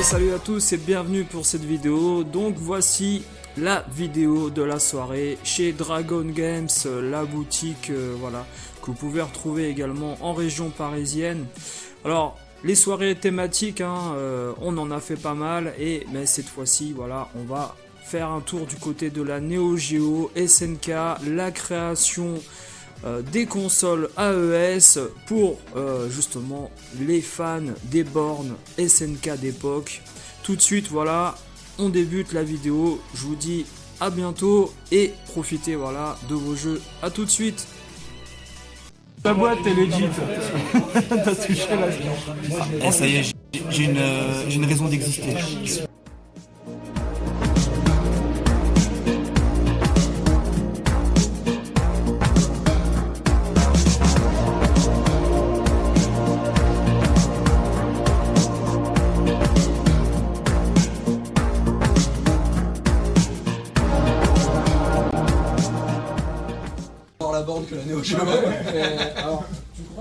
Salut à tous et bienvenue pour cette vidéo. Donc voici la vidéo de la soirée chez Dragon Games, la boutique voilà, que vous pouvez retrouver également en région parisienne. Alors les soirées thématiques, on en a fait pas mal, mais cette fois-ci voilà, on va faire un tour du côté de la Neo Geo, SNK, la création des consoles AES pour justement les fans des bornes SNK d'époque. Tout de suite voilà, on débute la vidéo, je vous dis à bientôt et profitez voilà de vos jeux, à tout de suite. La boîte est legit. T'as touché la... Ah, ça y est, j'ai une raison d'exister. La borne que la Neo Geo. Alors,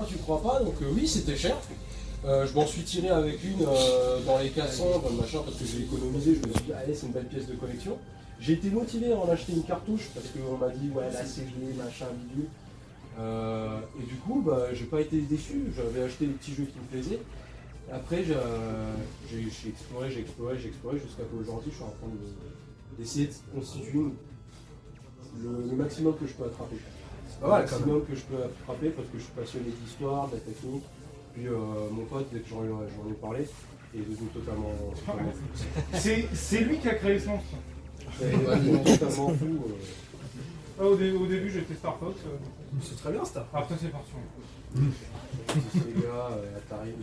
tu crois pas, donc oui, c'était cher. Je m'en suis tiré avec une dans les 400, dans le machin, parce que j'ai économisé. Je me suis dit, allez, c'est une belle pièce de collection. J'ai été motivé à en acheter une cartouche, parce qu'on m'a dit, ouais, la CD, machin, bidule. Et du coup, j'ai pas été déçu. J'avais acheté des petits jeux qui me plaisaient. Après, j'ai exploré, jusqu'à qu'aujourd'hui, je suis en train d'essayer de constituer le maximum que je peux attraper. C'est pas mal, le maximum que je peux attraper parce que je suis passionné d'histoire, de la technique. Puis mon pote, dès que j'en ai parlé, il est devenu totalement fou. C'est lui qui a créé ce monstre. Il est devenu totalement fou. Au début, j'étais Star Fox. C'est très bien, Star Fox. Après, c'est parti. C'est les gars, Atari.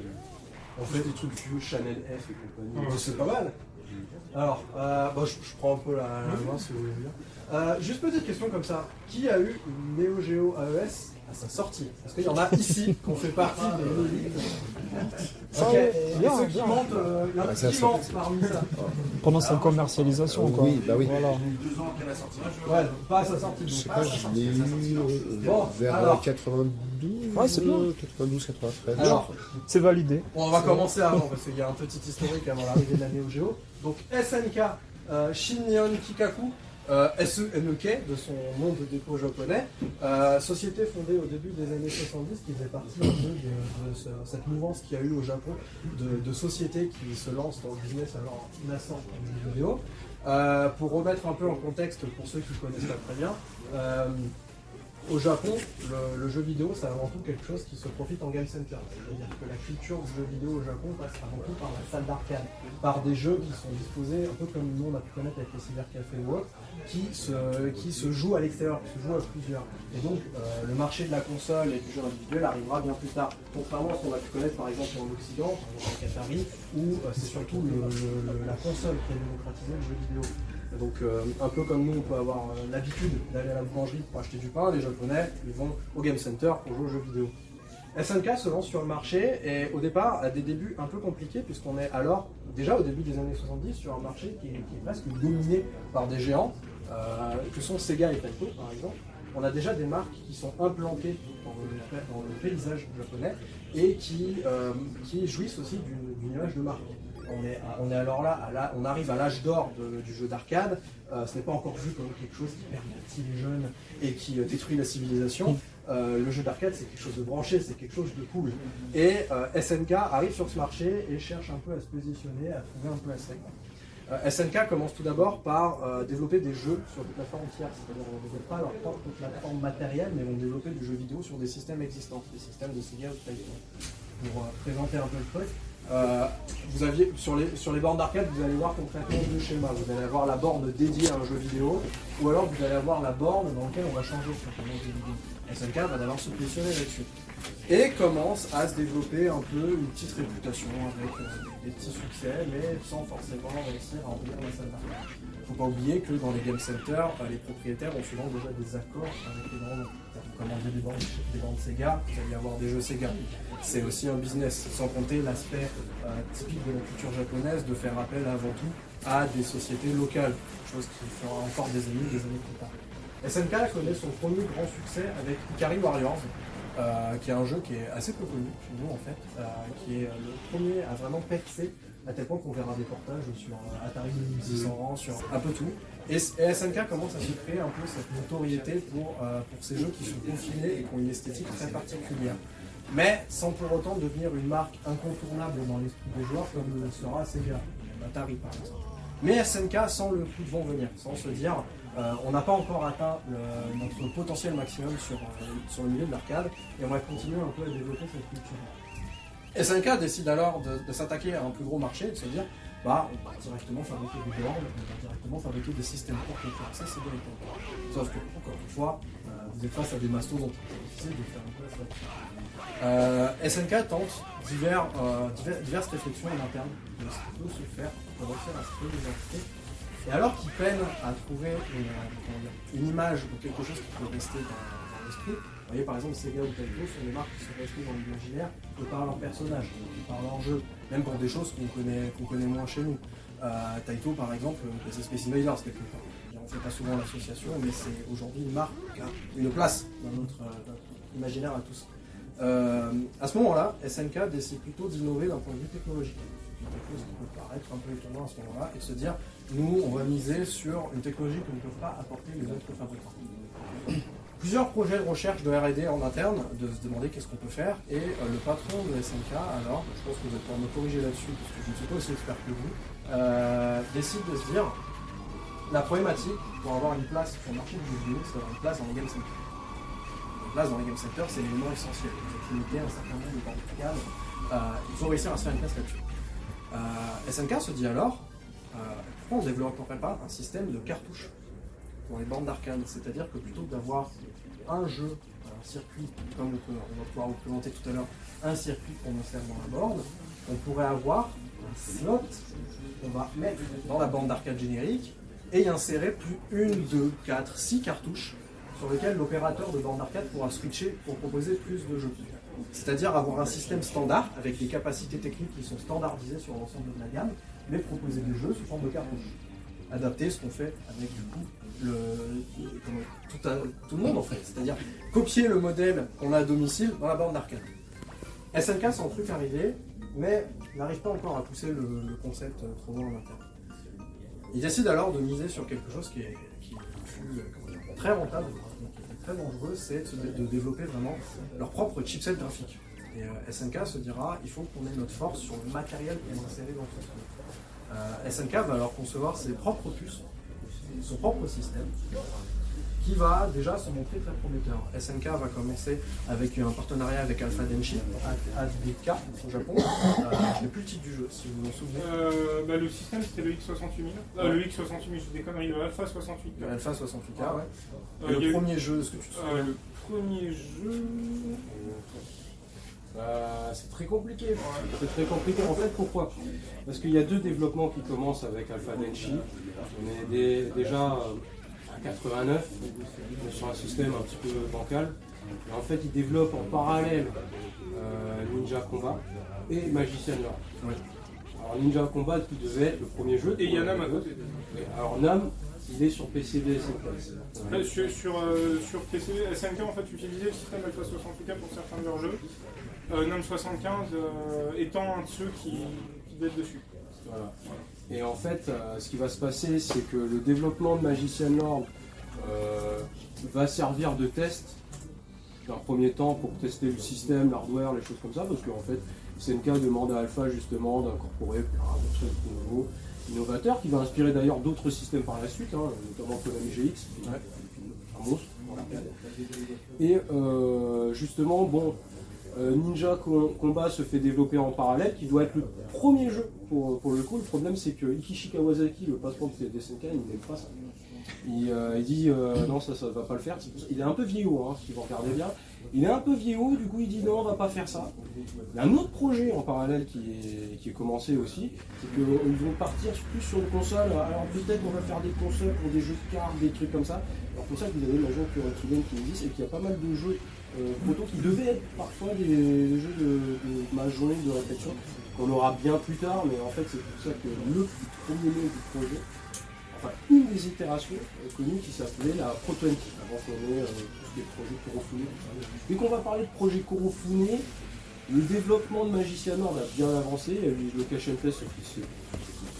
On fait des trucs vieux, Chanel F et compagnie. Ouais. C'est pas mal. Alors, je prends un peu la main si vous voulez bien. Juste petite question comme ça. Qui a eu une Neo Geo AES à sa sortie? Parce qu'il y en a ici qui ont fait partie des élites. Ok, et ceux qui mentent, il y en a qui mentent parmi ça. Pendant sa commercialisation, quoi. Oui, bah oui. Voilà. Ouais, pas à sa sortie. Je sais pas, je l'ai eu Bon, vers alors. 92, Ouais, c'est bien. 92, 93. Alors, C'est validé. on va commencer avant parce qu'il y a un petit historique avant l'arrivée de la Neo Geo. Donc SNK, Shin-Nihon Kikaku, SENK de son nom de dépôt japonais, société fondée au début des années 70 qui faisait partie un peu de cette mouvance qu'il y a eu au Japon de sociétés qui se lancent dans le business alors naissant du jeu vidéo. Pour remettre un peu en contexte pour ceux qui ne connaissent pas très bien, au Japon, le jeu vidéo, c'est avant tout quelque chose qui se profite en game center. C'est-à-dire que la culture du jeu vidéo au Japon passe avant tout par la salle d'arcade, par des jeux qui sont disposés, un peu comme nous on a pu connaître avec les cybercafés ou autres, qui se jouent à l'extérieur, qui se jouent à plusieurs. Et donc, le marché de la console et du jeu individuel arrivera bien plus tard. Contrairement à ce qu'on a pu connaître par exemple en Occident, par exemple avec Atari, où c'est surtout la console qui a démocratisé le jeu vidéo. Donc un peu comme nous on peut avoir l'habitude d'aller à la boulangerie pour acheter du pain, les Japonais ils vont au Game Center pour jouer aux jeux vidéo. SNK se lance sur le marché et au départ a des débuts un peu compliqués puisqu'on est alors déjà au début des années 70 sur un marché qui est presque dominé par des géants que sont Sega et Taito par exemple. On a déjà des marques qui sont implantées dans le paysage japonais et qui jouissent aussi d'une image de marque. On est alors là, on arrive à l'âge d'or du jeu d'arcade. Ce n'est pas encore vu comme quelque chose qui pervertit les jeunes et qui détruit la civilisation. le jeu d'arcade c'est quelque chose de branché, c'est quelque chose de cool. Et SNK arrive sur ce marché et cherche un peu à se positionner, à trouver un peu un segment. SNK commence tout d'abord par développer des jeux sur des plateformes tierces, c'est-à-dire qu'ils ne développent pas leur propre plateforme matérielle, mais vont développer du jeu vidéo sur des systèmes existants, des systèmes de Sega ou de Taito. Pour présenter un peu le truc, vous aviez, sur les bornes d'arcade, vous allez voir concrètement deux schémas. Vous allez avoir la borne dédiée à un jeu vidéo, ou alors vous allez avoir la borne dans laquelle on va changer simplement de jeu vidéo. SNK va d'abord se positionner là-dessus. Et commence à se développer un peu une petite réputation avec des petits succès, mais sans forcément réussir à remplir la salle d'arcade. Il ne faut pas oublier que dans les game centers, les propriétaires ont souvent déjà des accords avec les grands noms. Vous commandez des bandes Sega, vous allez avoir des jeux Sega. C'est aussi un business, sans compter l'aspect typique de la culture japonaise de faire appel avant tout à des sociétés locales, chose qui fera encore des années plus tard. SNK connaît son premier grand succès avec Ikari Warriors, qui est un jeu qui est assez peu connu chez nous en fait, qui est le premier à vraiment percer, à tel point qu'on verra des portages sur Atari 2600, sur un peu tout. Et SNK commence à se créer un peu cette notoriété pour ces jeux qui sont confinés et qui ont une esthétique très particulière. Mais sans pour autant devenir une marque incontournable dans l'esprit des joueurs comme le sera Sega, Atari par exemple. Mais SNK sent le coup de vent venir, sans se dire on n'a pas encore atteint notre potentiel maximum sur le milieu de l'arcade et on va continuer un peu à développer cette culture. SNK décide alors de s'attaquer à un plus gros marché et de se dire on va directement fabriquer des bornes, on va directement fabriquer des systèmes pour concurrencer ces vérités. Sauf que, encore une fois, vous êtes face à des mastodontes, c'est difficile de faire un peu ça. SNK tente diverses réflexions en interne de ce qui peut se faire pour réussir à se créer des entités. Et alors qu'ils peinent à trouver une image ou quelque chose qui peut rester dans l'esprit, vous voyez par exemple Sega ou Taito sont des marques qui sont restées dans l'imaginaire de par leurs personnages, de par leurs jeux, même pour des choses qu'on connaît moins chez nous. Taito par exemple, c'est Space Invaders quelque part. On ne fait pas souvent l'association, mais c'est aujourd'hui une marque qui a une place dans notre imaginaire à tous. À ce moment-là, SNK décide plutôt d'innover d'un point de vue technologique. Quelque chose qui peut paraître un peu étonnant à ce moment-là, et de se dire, nous, on va miser sur une technologie que ne peuvent pas apporter les autres fabricants. Plusieurs projets de recherche de R&D en interne, de se demander qu'est-ce qu'on peut faire, et le patron de SNK, alors, je pense que vous allez pouvoir me corriger là-dessus, parce que je ne suis pas aussi expert que vous, décide de se dire, la problématique pour avoir une place sur le marché du jeu vidéo, c'est d'avoir une place dans les game centers. Une place dans les game centers, c'est l'élément essentiel. Vous êtes limité à un certain nombre de bornes d'arcade, il faut réussir à se faire une place là-dessus. SNK se dit alors, pourquoi on ne développerait pas un système de cartouches pour les bornes d'arcade? C'est-à-dire que plutôt que d'avoir un jeu, un circuit, comme on va pouvoir vous présenter tout à l'heure, un circuit qu'on insère dans la borne, on pourrait avoir un slot qu'on va mettre dans la borne d'arcade générique et y insérer plus 1, 2, 4, 6 cartouches sur lesquelles l'opérateur de borne d'arcade pourra switcher pour proposer plus de jeux. C'est-à-dire avoir un système standard avec des capacités techniques qui sont standardisées sur l'ensemble de la gamme, mais proposer des jeux sous forme de cartouches. Adapter ce qu'on fait avec du coup tout le monde en fait, c'est-à-dire copier le modèle qu'on a à domicile dans la borne d'arcade. SNK sent le truc arriver, mais n'arrive pas encore à pousser le concept trop loin en interne. Il décide alors de miser sur quelque chose qui est très rentable, qui est très dangereux, c'est de développer vraiment leur propre chipset graphique. Et SNK se dira, il faut qu'on ait notre force sur le matériel qu'on va insérer dans ce truc. SNK va alors concevoir ses propres puces, son propre système, qui va déjà se montrer très prometteur. SNK va commencer avec un partenariat avec Alpha Denshi, ADK au Japon. Je n'ai plus le titre du jeu, si vous vous en souvenez. Le système c'était le X68000. Le X68000, je déconne, le Alpha 68. Le Alpha 68K, ouais. Et le premier jeu, est-ce que tu te souviens? Le premier jeu. C'est très compliqué. C'est très compliqué. En fait, pourquoi? Parce qu'il y a deux développements qui commencent avec Alpha Denshi. On est déjà à 89, on est sur un système un petit peu bancal. Et en fait, ils développent en parallèle Ninja Combat et Magician Lord. Ouais. Alors Ninja Combat qui devait être le premier jeu. Et il y a Nam à côté. Alors Nam, il est sur PCB SNK. Sur PCB SNK, en fait, utilisait le système Alpha 68K pour certains de leurs jeux. NAM 75 étant un de ceux qui doit être dessus. Voilà. Et en fait, ce qui va se passer, c'est que le développement de Magician Lord va servir de test d'un premier temps pour tester le système, l'hardware, les choses comme ça, parce qu'en fait, SNK demande à Alpha justement d'incorporer un truc nouveau, innovateur, qui va inspirer d'ailleurs d'autres systèmes par la suite, hein, notamment Konami GX, qui est un monstre pour l'arcade. Et justement, bon, Ninja Combat se fait développer en parallèle, qui doit être le premier jeu pour le coup. Le problème, c'est que Ikishi Kawasaki, le patron de SNK, il n'aime pas ça. Il dit non, ça va pas le faire. Il est un peu vieillot, hein, si vous regardez bien. Il est un peu vieillot, du coup il dit non, on va pas faire ça. Il y a un autre projet en parallèle qui est commencé aussi, c'est qu'ils vont partir plus sur une console. Alors peut-être on va faire des consoles pour des jeux de cartes, des trucs comme ça. Alors pour ça que vous avez l'agent Kurokigen qui existe et qu'il y a pas mal de jeux photo qui devaient être parfois des jeux de mahjong, de réflexion, qu'on aura bien plus tard, mais en fait c'est pour ça que le premier nom du projet, enfin une des itérations connues qui s'appelait la Pro 20, avant qu'on ait tous les projets Kurofune. Vu qu'on va parler de projet Kurofune, le développement de Magician World a bien avancé, il y a eu le location test qui s'est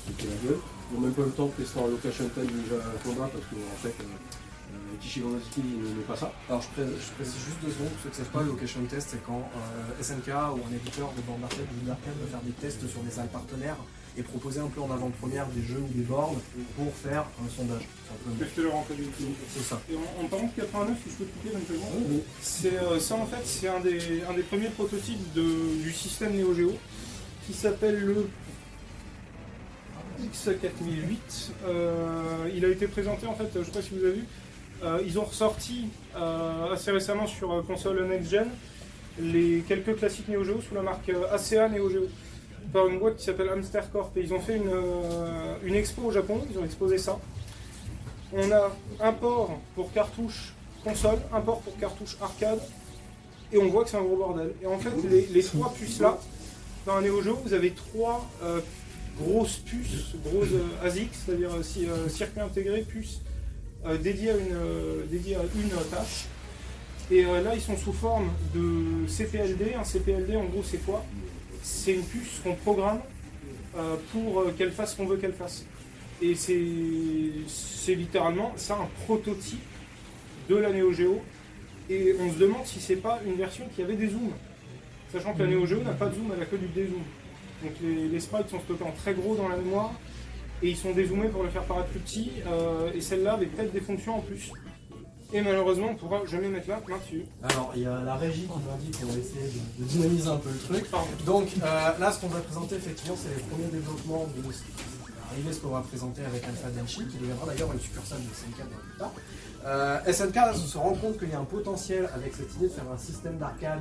pété la gueule. Ils n'ont même pas eu le temps de tester en location test Ninja Combat parce que en fait Ikishi Kawasaki n'est pas ça. Alors je précise juste 2 secondes, ceux qui ne savent pas, le location test, c'est quand SNK ou un éditeur de bornes d'arcade ou d'arcade va faire des tests sur des salles partenaires et proposer un peu en avant-première des jeux ou des bornes pour faire un sondage. Tester leur rentabilité. C'est ça. Et en parlant de 89, si je peux te couper éventuellement, Oui. ça en fait c'est un des premiers prototypes du système Neo Geo qui s'appelle le X4008. Il a été présenté en fait, je ne sais pas si vous avez vu, ils ont ressorti assez récemment sur console Next Gen les quelques classiques Neo Geo sous la marque ACA Neo Geo par une boîte qui s'appelle Hamster Corp, et ils ont fait une expo au Japon, ils ont exposé ça. On a un port pour cartouche console, un port pour cartouche arcade, et on voit que c'est un gros bordel. Et en fait, les 3 puces là, dans un Neo Geo, vous avez 3 grosses puces, grosses ASIC, c'est-à-dire circuit intégré, puces dédiées à une tâche. Et là, ils sont sous forme de CPLD. Un CPLD, en gros, c'est quoi? C'est une puce qu'on programme pour qu'elle fasse ce qu'on veut qu'elle fasse. Et c'est littéralement ça, un prototype de la Neo Geo. Et on se demande si c'est pas une version qui avait des zooms. Sachant que la Neo Geo n'a pas de zoom, elle a que du dézoom. Donc les sprites sont stockés en très gros dans la mémoire et ils sont dézoomés pour le faire paraître plus petit. Et celle-là avait peut-être des fonctions en plus. Et malheureusement, on ne pourra jamais mettre la main dessus. Alors, il y a la régie qui m'a dit qu'on va essayer de dynamiser un peu le truc. Donc là, ce qu'on va présenter, effectivement, c'est les premiers développements de ce qu'on va présenter avec Alpha Denshi, qui deviendra d'ailleurs une succursale de SNK dans plus tard. SNK se rend compte qu'il y a un potentiel avec cette idée de faire un système d'arcade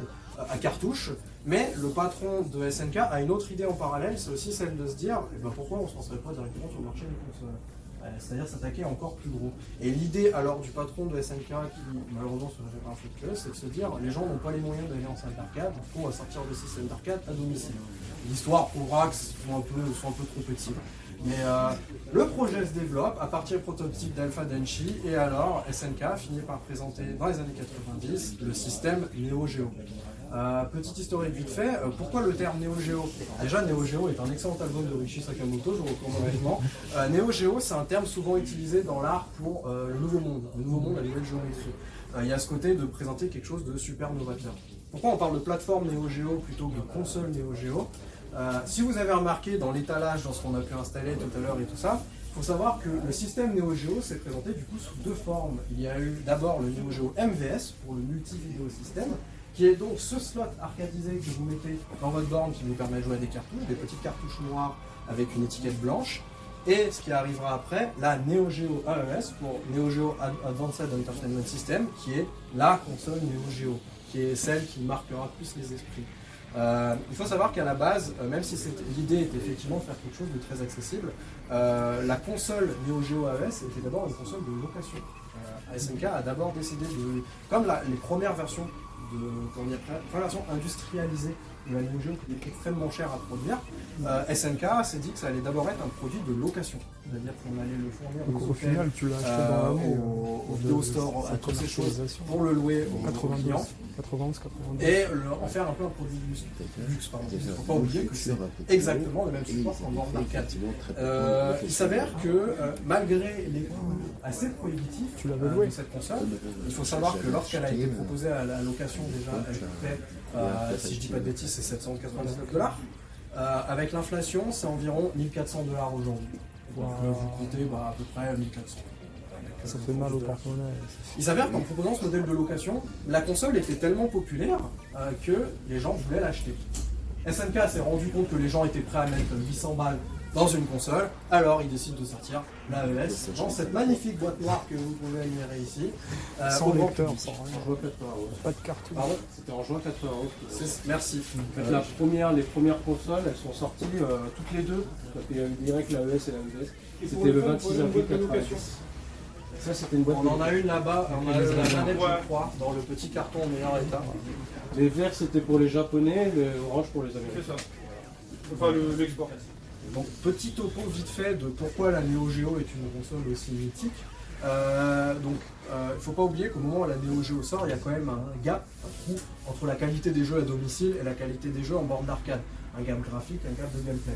à cartouche, mais le patron de SNK a une autre idée en parallèle, c'est aussi celle de se dire pourquoi on ne se lancerait pas directement sur le marché des consoles, c'est-à-dire s'attaquer encore plus gros. Et l'idée alors du patron de SNK, qui malheureusement se révèle infructueuse, c'est de se dire les gens n'ont pas les moyens d'aller en salle d'arcade, il faut sortir le système d'arcade à domicile. L'histoire prouvera que sont un peu trop petits. Mais le projet se développe à partir du prototype d'Alpha Denshi, et alors SNK finit par présenter dans les années 90 le système Neo Geo. Petite historique vite fait, pourquoi le terme Neo Geo? Déjà, Neo Geo est un excellent album de Rishi Sakamoto, je vous recommande vivement. Neo Geo, c'est un terme souvent utilisé dans l'art pour le nouveau monde, la nouvelle géométrie. Il y a ce côté de présenter quelque chose de super novateur. Pourquoi on parle de plateforme Neo Geo plutôt que de console Neo Geo? Si vous avez remarqué dans l'étalage, dans ce qu'on a pu installer tout à l'heure et tout ça, il faut savoir que le système Neo Geo s'est présenté du coup sous 2 formes. Il y a eu d'abord le Neo Geo MVS pour le multi-vidéo système, qui est donc ce slot arcadisé que vous mettez dans votre borne qui vous permet de jouer à des cartouches, des petites cartouches noires avec une étiquette blanche. Et ce qui arrivera après, la Neo Geo AES pour Neo Geo Advanced Entertainment System, qui est la console Neo Geo, qui est celle qui marquera plus les esprits. Il faut savoir qu'à la base, même si l'idée était effectivement de faire quelque chose de très accessible, la console Neo Geo AES était d'abord une console de location. SNK a d'abord décidé de, comme les premières versions première version industrialisée la Neo Geo coûtait extrêmement cher à produire, SNK s'est dit que ça allait d'abord être un produit de location. C'est-à-dire qu'on allait le fournir Donc aux au hôtels, final, tu l'as acheté dans l'année. au vidéo store, à toutes ces choses, pour le louer aux 92, clients 91, 92. et en faire un peu un produit de luxe. Il ne faut pas oublier que c'est exactement le même support qu'en borne d'arcade. Il s'avère que malgré les coûts assez prohibitifs Tu l'avais loué. de cette console, il faut savoir que lorsqu'elle a été proposée à la location déjà, elle coûtait, si je dis pas de bêtises, c'est 799 $. Avec l'inflation, c'est environ 1400 $ aujourd'hui. Donc vous comptez à peu près 1400. Ça fait mal au porte-monnaie. Il s'avère qu'en proposant ce modèle de location, la console était tellement populaire que les gens voulaient l'acheter. SNK s'est rendu compte que les gens étaient prêts à mettre 800 balles dans une console, alors ils décident de sortir la ES dans cette magnifique boîte noire que vous pouvez admirer ici. Sans au grand lecteur, public. sans rien. En juin 91. Pas de cartouche. Pardon. C'était en juin 91. Merci. En fait, les premières consoles, elles sont sorties toutes les deux. Il y a eu direct la ES et la ES. Et pour C'était le fun, 26 pour une avril boîte de location. 90. Ça, c'était une boîte On en a une là-bas, on a la manette, Ouais. je crois, dans le petit carton au meilleur état. Les verts, c'était pour les Japonais, les oranges pour les C'est Américains. ça. Enfin, l'export. Donc petit topo vite fait de pourquoi la Neo Geo est une console aussi mythique. Il ne faut pas oublier qu'au moment où la Neo Geo sort, il y a quand même un gap, un trou entre la qualité des jeux à domicile et la qualité des jeux en borne d'arcade. Un gap graphique, un gap de gameplay.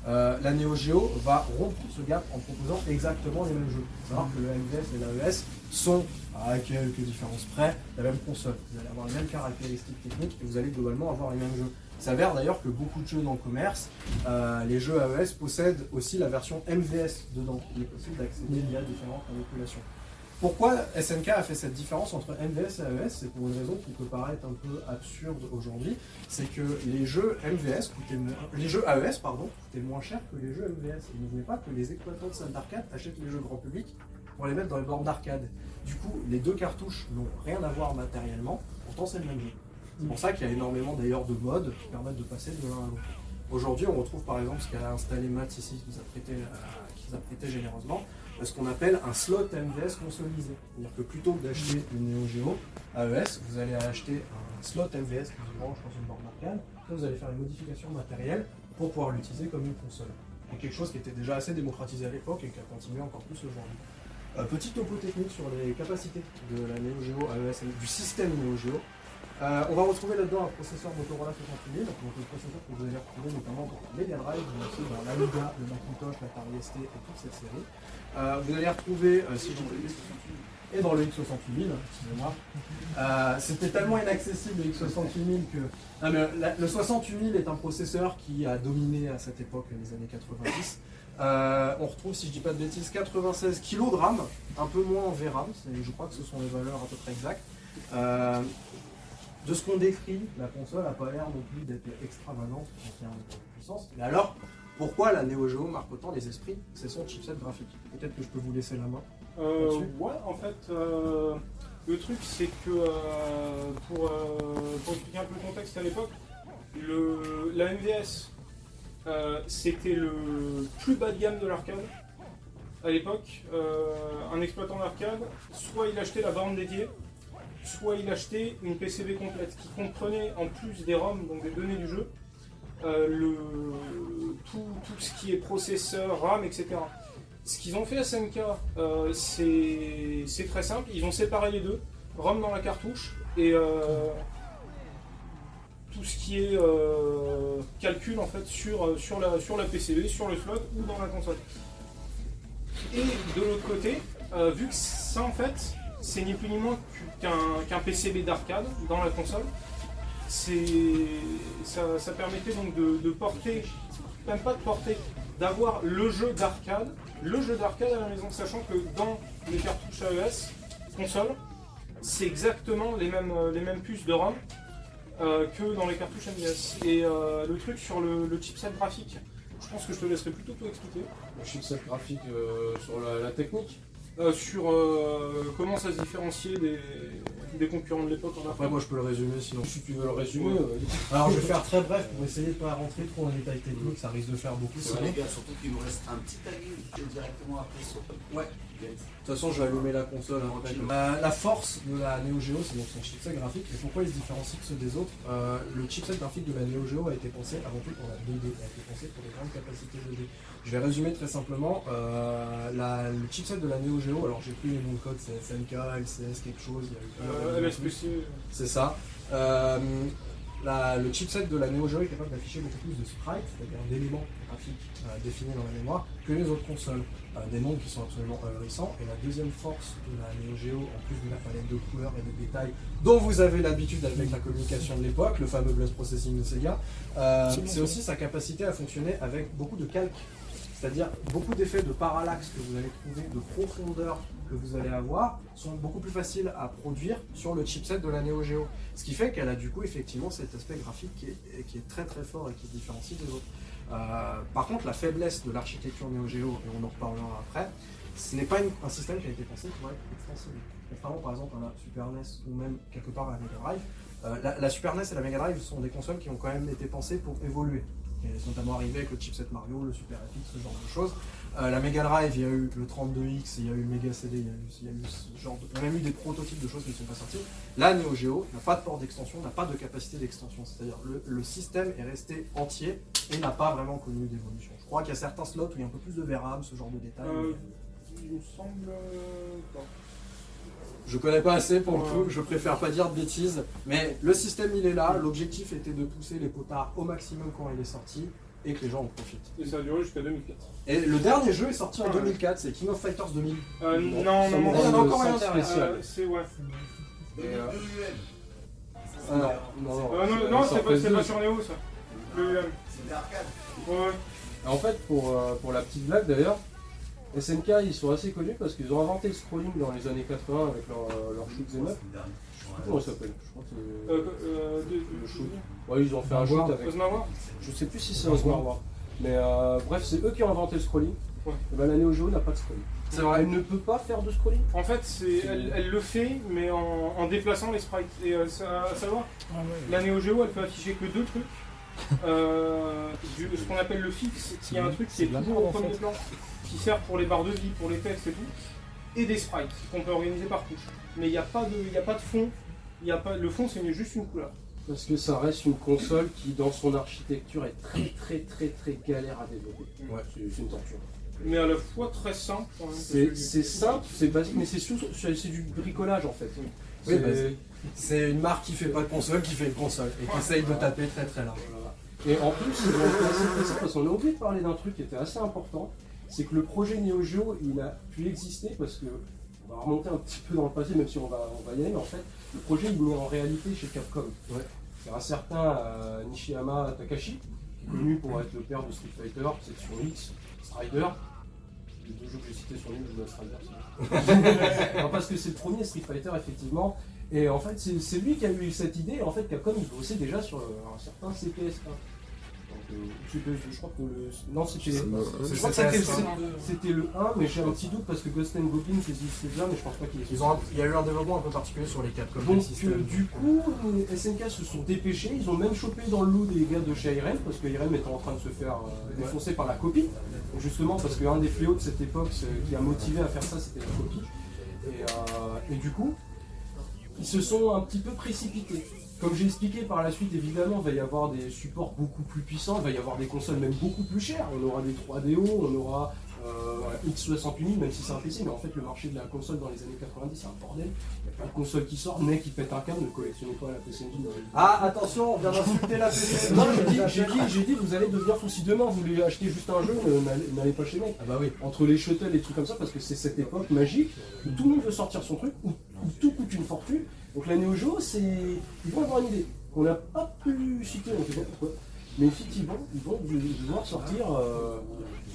La Neo Geo va rompre ce gap en proposant exactement les mêmes jeux. Il faut savoir que le MVS et la ES sont, à quelques différences près, la même console. Vous allez avoir les mêmes caractéristiques techniques et vous allez globalement avoir les mêmes jeux. Il s'avère d'ailleurs que beaucoup de jeux dans le commerce, les jeux AES possèdent aussi la version MVS dedans. Il est possible d'accéder via différentes manipulations. Pourquoi SNK a fait cette différence entre MVS et AES? C'est pour une raison qui peut paraître un peu absurde aujourd'hui. C'est que les jeux MVS les jeux AES coûtaient moins cher que les jeux MVS. Il ne voulait pas que les exploitants de salles d'arcade achètent les jeux grand public pour les mettre dans les bornes d'arcade. Du coup, les deux cartouches n'ont rien à voir matériellement, pourtant c'est le même jeu. C'est pour ça qu'il y a énormément d'ailleurs de modes qui permettent de passer de l'un à l'autre. Aujourd'hui, on retrouve par exemple ce qu'a installé Matt ici, qui nous a prêté généreusement, ce qu'on appelle un slot MVS consolisé. C'est-à-dire que plutôt que d'acheter une Neo Geo AES, vous allez acheter un slot MVS qui se branche dans une borne d'arcade. Vous allez faire une modification matérielle pour pouvoir l'utiliser comme une console. C'est quelque chose qui était déjà assez démocratisé à l'époque et qui a continué encore plus aujourd'hui. Petit topo technique sur les capacités de la Neo Geo AES, du système Neo Geo. On va retrouver là-dedans un processeur Motorola 68000, donc le processeur que vous allez retrouver notamment dans Mega Drive, mais aussi dans l'Amiga, le Macintosh, l'Atari ST et toute cette série. Vous allez retrouver, si je dis pas de bêtises, et dans le X68000, excusez-moi. C'était tellement inaccessible le X68000 que... Non, mais le 68000 est un processeur qui a dominé à cette époque, les années 90. On retrouve, si je dis pas de bêtises, 96 kg de RAM, un peu moins en VRAM, je crois que ce sont les valeurs à peu près exactes. De ce qu'on décrit, la console n'a pas l'air non plus d'être extravagante en termes de puissance. Mais alors, pourquoi la Neo Geo marque autant les esprits? C'est son chipset graphique. Peut-être que je peux vous laisser la main. Ouais, en fait, le truc c'est que pour expliquer un peu le contexte à l'époque, la MVS c'était le plus bas de gamme de l'arcade. À l'époque, un exploitant d'arcade, soit il achetait la borne dédiée, soit il achetait une PCB complète qui comprenait en plus des ROM, donc des données du jeu, tout ce qui est processeur, RAM, etc. Ce qu'ils ont fait à SNK, c'est très simple, ils ont séparé les deux, ROM dans la cartouche et tout ce qui est calcul en fait sur la PCB, sur le slot ou dans la console. Et de l'autre côté, vu que ça en fait, c'est ni plus ni moins qu'un PCB d'arcade dans la console, ça permettait donc de porter, même pas de porter, d'avoir le jeu d'arcade à la maison, sachant que dans les cartouches AES console, c'est exactement les mêmes puces de RAM que dans les cartouches MVS. Et le truc sur le chipset graphique, je pense que je te laisserai plutôt tout expliquer. Le chipset graphique sur la technique. sur comment ça se différenciait des concurrents de l'époque en Après, moi, je peux le résumer sinon. Si tu veux le résumer, Alors, je vais faire très bref pour essayer de ne pas rentrer trop en détail technique, ça risque de faire beaucoup. C'est vrai, les gars, surtout qu'il nous reste un petit avis directement après ça. Ouais. De toute façon, je vais allumer la console après. La force de la Neo Geo, c'est donc son chipset graphique. Et pourquoi il se différencie de ceux des autres? Le chipset graphique de la Neo Geo a été pensé avant tout pour la 2D, a été pensé pour les grandes capacités 2D. Je vais résumer très simplement. Le chipset de la Neo Geo, alors j'ai plus les noms de code, c'est SNK, LCS, quelque chose. LSPC. C'est ça. Le chipset de la Neo Geo est capable d'afficher beaucoup plus de sprites, c'est-à-dire d'éléments graphiques définis dans la mémoire, que les autres consoles. Des nombres qui sont absolument ahurissants. Et la deuxième force de la Neo Geo, en plus de la palette de couleurs et de détails dont vous avez l'habitude avec la communication de l'époque, le fameux Blast Processing de Sega, c'est aussi sa capacité à fonctionner avec beaucoup de calques. C'est-à-dire beaucoup d'effets de parallaxe que vous allez trouver, de profondeur que vous allez avoir, sont beaucoup plus faciles à produire sur le chipset de la Neo Geo. Ce qui fait qu'elle a du coup effectivement cet aspect graphique qui est très très fort et qui se différencie des autres. Par contre, la faiblesse de l'architecture Neo Geo, et on en reparlera après, ce n'est pas un système qui a été pensé pour être extensible. Contrairement par exemple à la Super NES ou même quelque part à la Mega Drive, la Super NES et la Mega Drive sont des consoles qui ont quand même été pensées pour évoluer. Elles sont notamment arrivées avec le chipset Mario, le Super FX, ce genre de choses. La Mega Drive, il y a eu le 32X, il y a eu le Mega CD, il y a eu ce genre de... Il y a même eu des prototypes de choses qui ne sont pas sorties. La Neo Geo n'a pas de port d'extension, n'a pas de capacité d'extension. C'est-à-dire le système est resté entier et n'a pas vraiment connu d'évolution. Je crois qu'il y a certains slots où il y a un peu plus de VRAM, ce genre de détails. Il me semble pas. Je connais pas assez pour le coup, je préfère pas dire de bêtises, mais le système il est là, l'objectif était de pousser les potards au maximum quand il est sorti et que les gens en profitent. Et ça a duré jusqu'à 2004. Et le dernier jeu est sorti en 2004, c'est King of Fighters 2000. Non, il y en a encore un derrière. C'est ouais. non, c'est pas sur Neo ça. Le C'est de l'arcade. Ouais. En fait, pour la petite blague d'ailleurs, SNK ils sont assez connus parce qu'ils ont inventé le scrolling dans les années 80 avec leur shoot 'em up. Je sais plus comment ça s'appelle. Je crois que c'est le shoot. Ouais, ils ont fait un shoot avec. Osnawa. Je sais plus si c'est Osmar War. Mais bref, c'est eux qui ont inventé le scrolling. Ouais. Et ben la Neo Geo n'a pas de scrolling. C'est vrai. Elle ne peut pas faire de scrolling. En fait, elle le fait, mais en déplaçant les sprites. Et à savoir, la Neo Geo, elle peut afficher que deux trucs. Ce qu'on appelle le fixe, qui est un truc qui est toujours au premier plan, qui sert pour les barres de vie, pour les textes et tout, et des sprites qu'on peut organiser par couche. Mais il n'y a pas de fond. Le fond, c'est juste une couleur. Parce que ça reste une console qui, dans son architecture, est très galère à développer. Ouais, c'est une torture. Mais à la fois très simple. C'est simple, c'est basique, mais c'est du bricolage en fait. Oui, c'est une marque qui fait pas de console, qui fait une console et qui essaye de taper très large. Et en plus, c'est assez précis parce qu'on a oublié de parler d'un truc qui était assez important, c'est que le projet Neo Geo, il a pu exister parce que, on va remonter un petit peu dans le passé, même si on va y aller, mais en fait, le projet il est en réalité chez Capcom. Ouais. C'est un certain Nishiyama Takashi, qui est connu pour être le père de Street Fighter, Section X, Strider. Les deux jeux que j'ai cités sur lui, je joue à Strider. Non, parce que c'est le premier Street Fighter, effectivement. Et en fait, c'est lui qui a eu cette idée. En fait, Capcom, il bossait déjà sur un certain CPS1. Je crois que non, c'était le 1, mais j'ai un petit doute parce que Ghost and Goblins existait déjà, mais je pense pas qu'il est. Il y a eu un développement un peu particulier sur les 4 comme donc du coup, les SNK se sont dépêchés, ils ont même chopé dans le lot des gars de chez Irem, parce que Irem était en train de se faire défoncer par la copie. Justement parce qu'un des fléaux de cette époque qui a motivé à faire ça, c'était la copie. Et du coup, ils se sont un petit peu précipités. Comme j'ai expliqué par la suite, évidemment, il va y avoir des supports beaucoup plus puissants, il va y avoir des consoles même beaucoup plus chères. On aura des 3DO, on aura X68000, même si c'est un PC, mais en fait le marché de la console dans les années 90 c'est un bordel. Il n'y a pas de console qui sort, mais qui pète un câble, ne collectionnez pas la PC Engine. Ah attention, on vient d'insulter la PC Engine. Non, j'ai dit, vous allez devenir fou. Si demain vous voulez acheter juste un jeu, n'allez pas chez mec. Ah bah oui. Entre les shuttles et des trucs comme ça, parce que c'est cette époque magique où tout le monde veut sortir son truc, où tout coûte une fortune. Donc la Neo Geo, ils vont avoir une idée qu'on n'a pas pu citer, on ne sait pas pourquoi. Mais effectivement, ils vont devoir sortir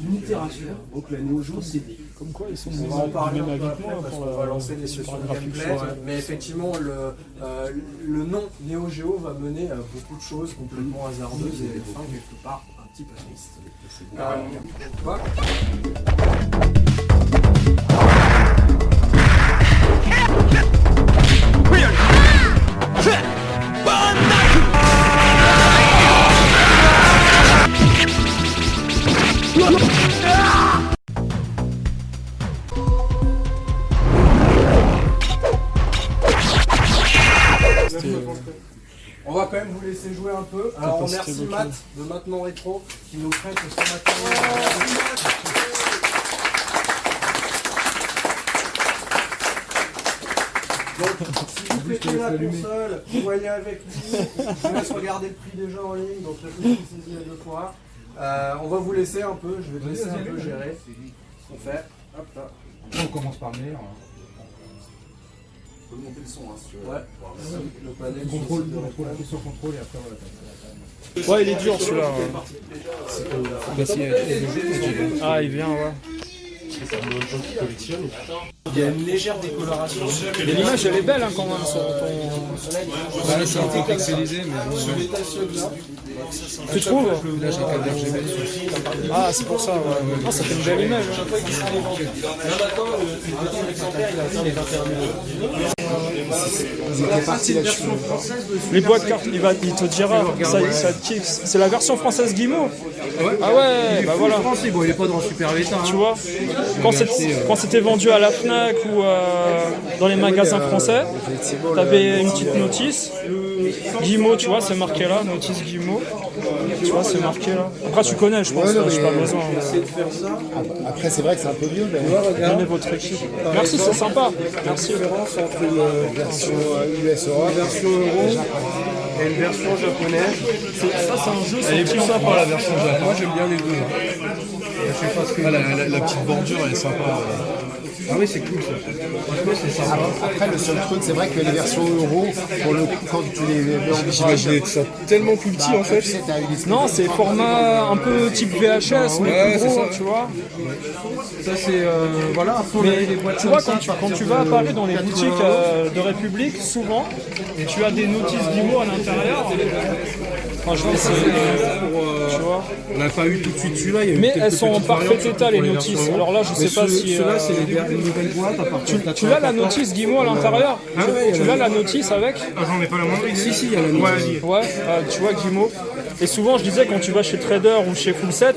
une itération. Donc la Neo Geo CD. Comme quoi, ils sont on va en parler un peu après pour parce qu'on va lancer des sessions de gameplay. Mais effectivement, le nom Neo Geo va mener à beaucoup de choses complètement hasardeuses et enfin quelque part un petit peu tristes. On va quand même vous laisser jouer un peu. Alors on remercie Matt de Maintenant Rétro qui nous prête son matériel. Donc si vous pétez la console, vous voyez avec lui, je vous laisse regarder le prix des jeux en ligne, donc le prix saisie à 2 fois. On va vous laisser un peu, je vais te laisser un peu gérer ce qu'on fait. Hop là. On commence par le meilleur. On peut monter le son, hein, si tu veux. Ouais. Le panel Contrôle, la question contrôle et après on va Ouais, il est dur celui-là. Ah, il vient, ouais. Il y a une légère décoloration. Et l'image, elle est belle hein, quand même sur ton. Là, c'est un peu pixelisé, mais sur l'état là. Tu trouves? là, j'ai un RGB dessus. Ah, c'est pour ça, ouais. Oh, ça fait une belle image. Là maintenant, le petit exemplaire, il a atteint les 21 000 Les boîtes cartes, il te dira, ça te kiffe. C'est la version française Guillemot. Ah ouais, bah voilà. Français, bon, il est pas dans super état. Tu vois, quand c'était vendu à la Fnac ou dans les magasins français, t'avais une petite notice. Guillemot, tu vois, c'est marqué là, notice Guillemot. Tu vois, c'est marqué là. Après, tu connais, je pense, j'ai pas besoin. Après, c'est vrai que c'est un peu vieux, mais Donnez votre équipe. Merci, c'est sympa. Merci. entre une version US Europe, Une version euro et une version japonaise. Ça, c'est un jeu elle est sorti plus en sympa France. la version japonaise. Moi, j'aime bien les deux. Je sais pas ce que la petite bordure, elle est sympa. Ah oui, c'est cool ça. Franchement, c'est sympa. Après, le seul truc, c'est vrai que les versions euro, pour le coup, quand tu les mets en j'imaginais ça tellement plus petit en fait. Non, c'est format un peu type VHS, mais plus gros, tu vois. Ça c'est voilà. Après, on Mais avait des boîtes tu vois, comme ça, quand tu vas à Paris dans les boutiques de République, souvent, tu as des notices Guillemot à l'intérieur. Franchement, c'est. Tu vois. On n'a pas eu tout de suite celui-là. Mais elles sont en parfait état, les notices. Alors là, je sais pas si. Ceux-là, c'est les nouvelles boîtes à partir de Tu as la notice Guillemot à l'intérieur? Tu as la notice avec? J'en ai pas la moindre idée. Si, il y a la notice. Ouais, tu vois Guillemot. Et souvent, je disais, quand tu vas chez Trader ou chez Full Set,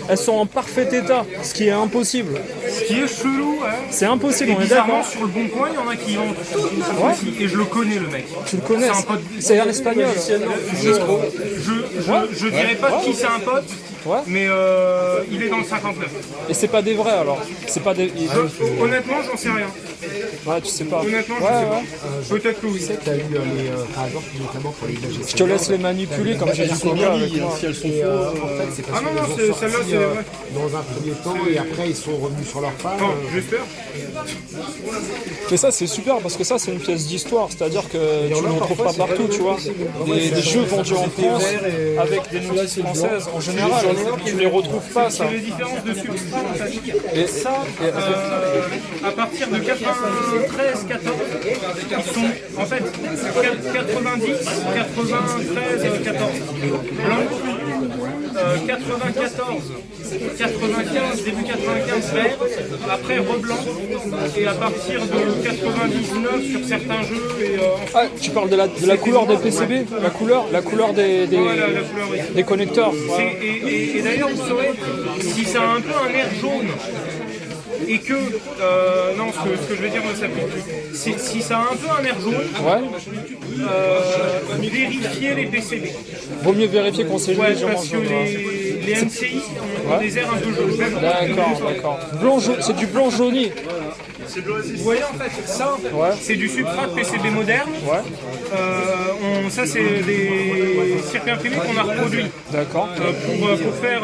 elles sont en parfait état, ce qui est impossible. Ce qui est chelou, hein. C'est impossible, Et on est bizarrement, d'accord. sur le bon coin, il y en a qui ont toute la aussi. Et je le connais, le mec. Tu le connais, C'est un pote. c'est un espagnol. Je dirais pas de qui c'est un pote, Ouais. mais il est dans le 59. Et c'est pas des vrais alors. C'est pas des. Honnêtement, j'en sais rien. Ouais, tu sais pas. Honnêtement, je Ouais, sais ouais. pas. Peut-être que oui. Tu as eu par exemple, notamment pour les gadgets. Je te laisse les manipuler comme j'ai dit Coca avec moi. Si elles sont fausses, en fait, c'est parce Ah non, qu'elles non, ont c'est- sorti, celle-là, c'est vrai. dans un premier temps et après ils sont revenus sur leur page. Bon, j'espère. Mais ça c'est super parce que ça c'est une pièce d'histoire, c'est-à-dire que tu ne retrouves pas partout, tu vois. Des jeux vendus en France avec des notices françaises, en général, tu les retrouves pas ça. C'est les différences de substrat en fait. Et Ça, à partir de 93, 14, ils sont en fait 90, 93, 14 blanc, 94, 95, début 95 vert, après reblanc, et à partir de 99 sur certains jeux et ah, tu parles de la couleur des PCB, la couleur des voilà, la couleur oui. des connecteurs. Et d'ailleurs, vous saurez, si ça a un peu un air jaune, et que, non, ce que je vais dire ne s'applique plus. Si ça a un peu un air jaune, Ouais. vérifiez les PCB. Vaut mieux vérifier qu'on sait Ouais, légèrement parce que jaune. les MCI ont des airs un peu jaunes. D'accord. C'est du blanc jauni. Vous voyez en fait, ça, Ouais. c'est du substrat de PCB moderne. Ouais. Ça, c'est des circuits imprimés qu'on a reproduits D'accord. pour faire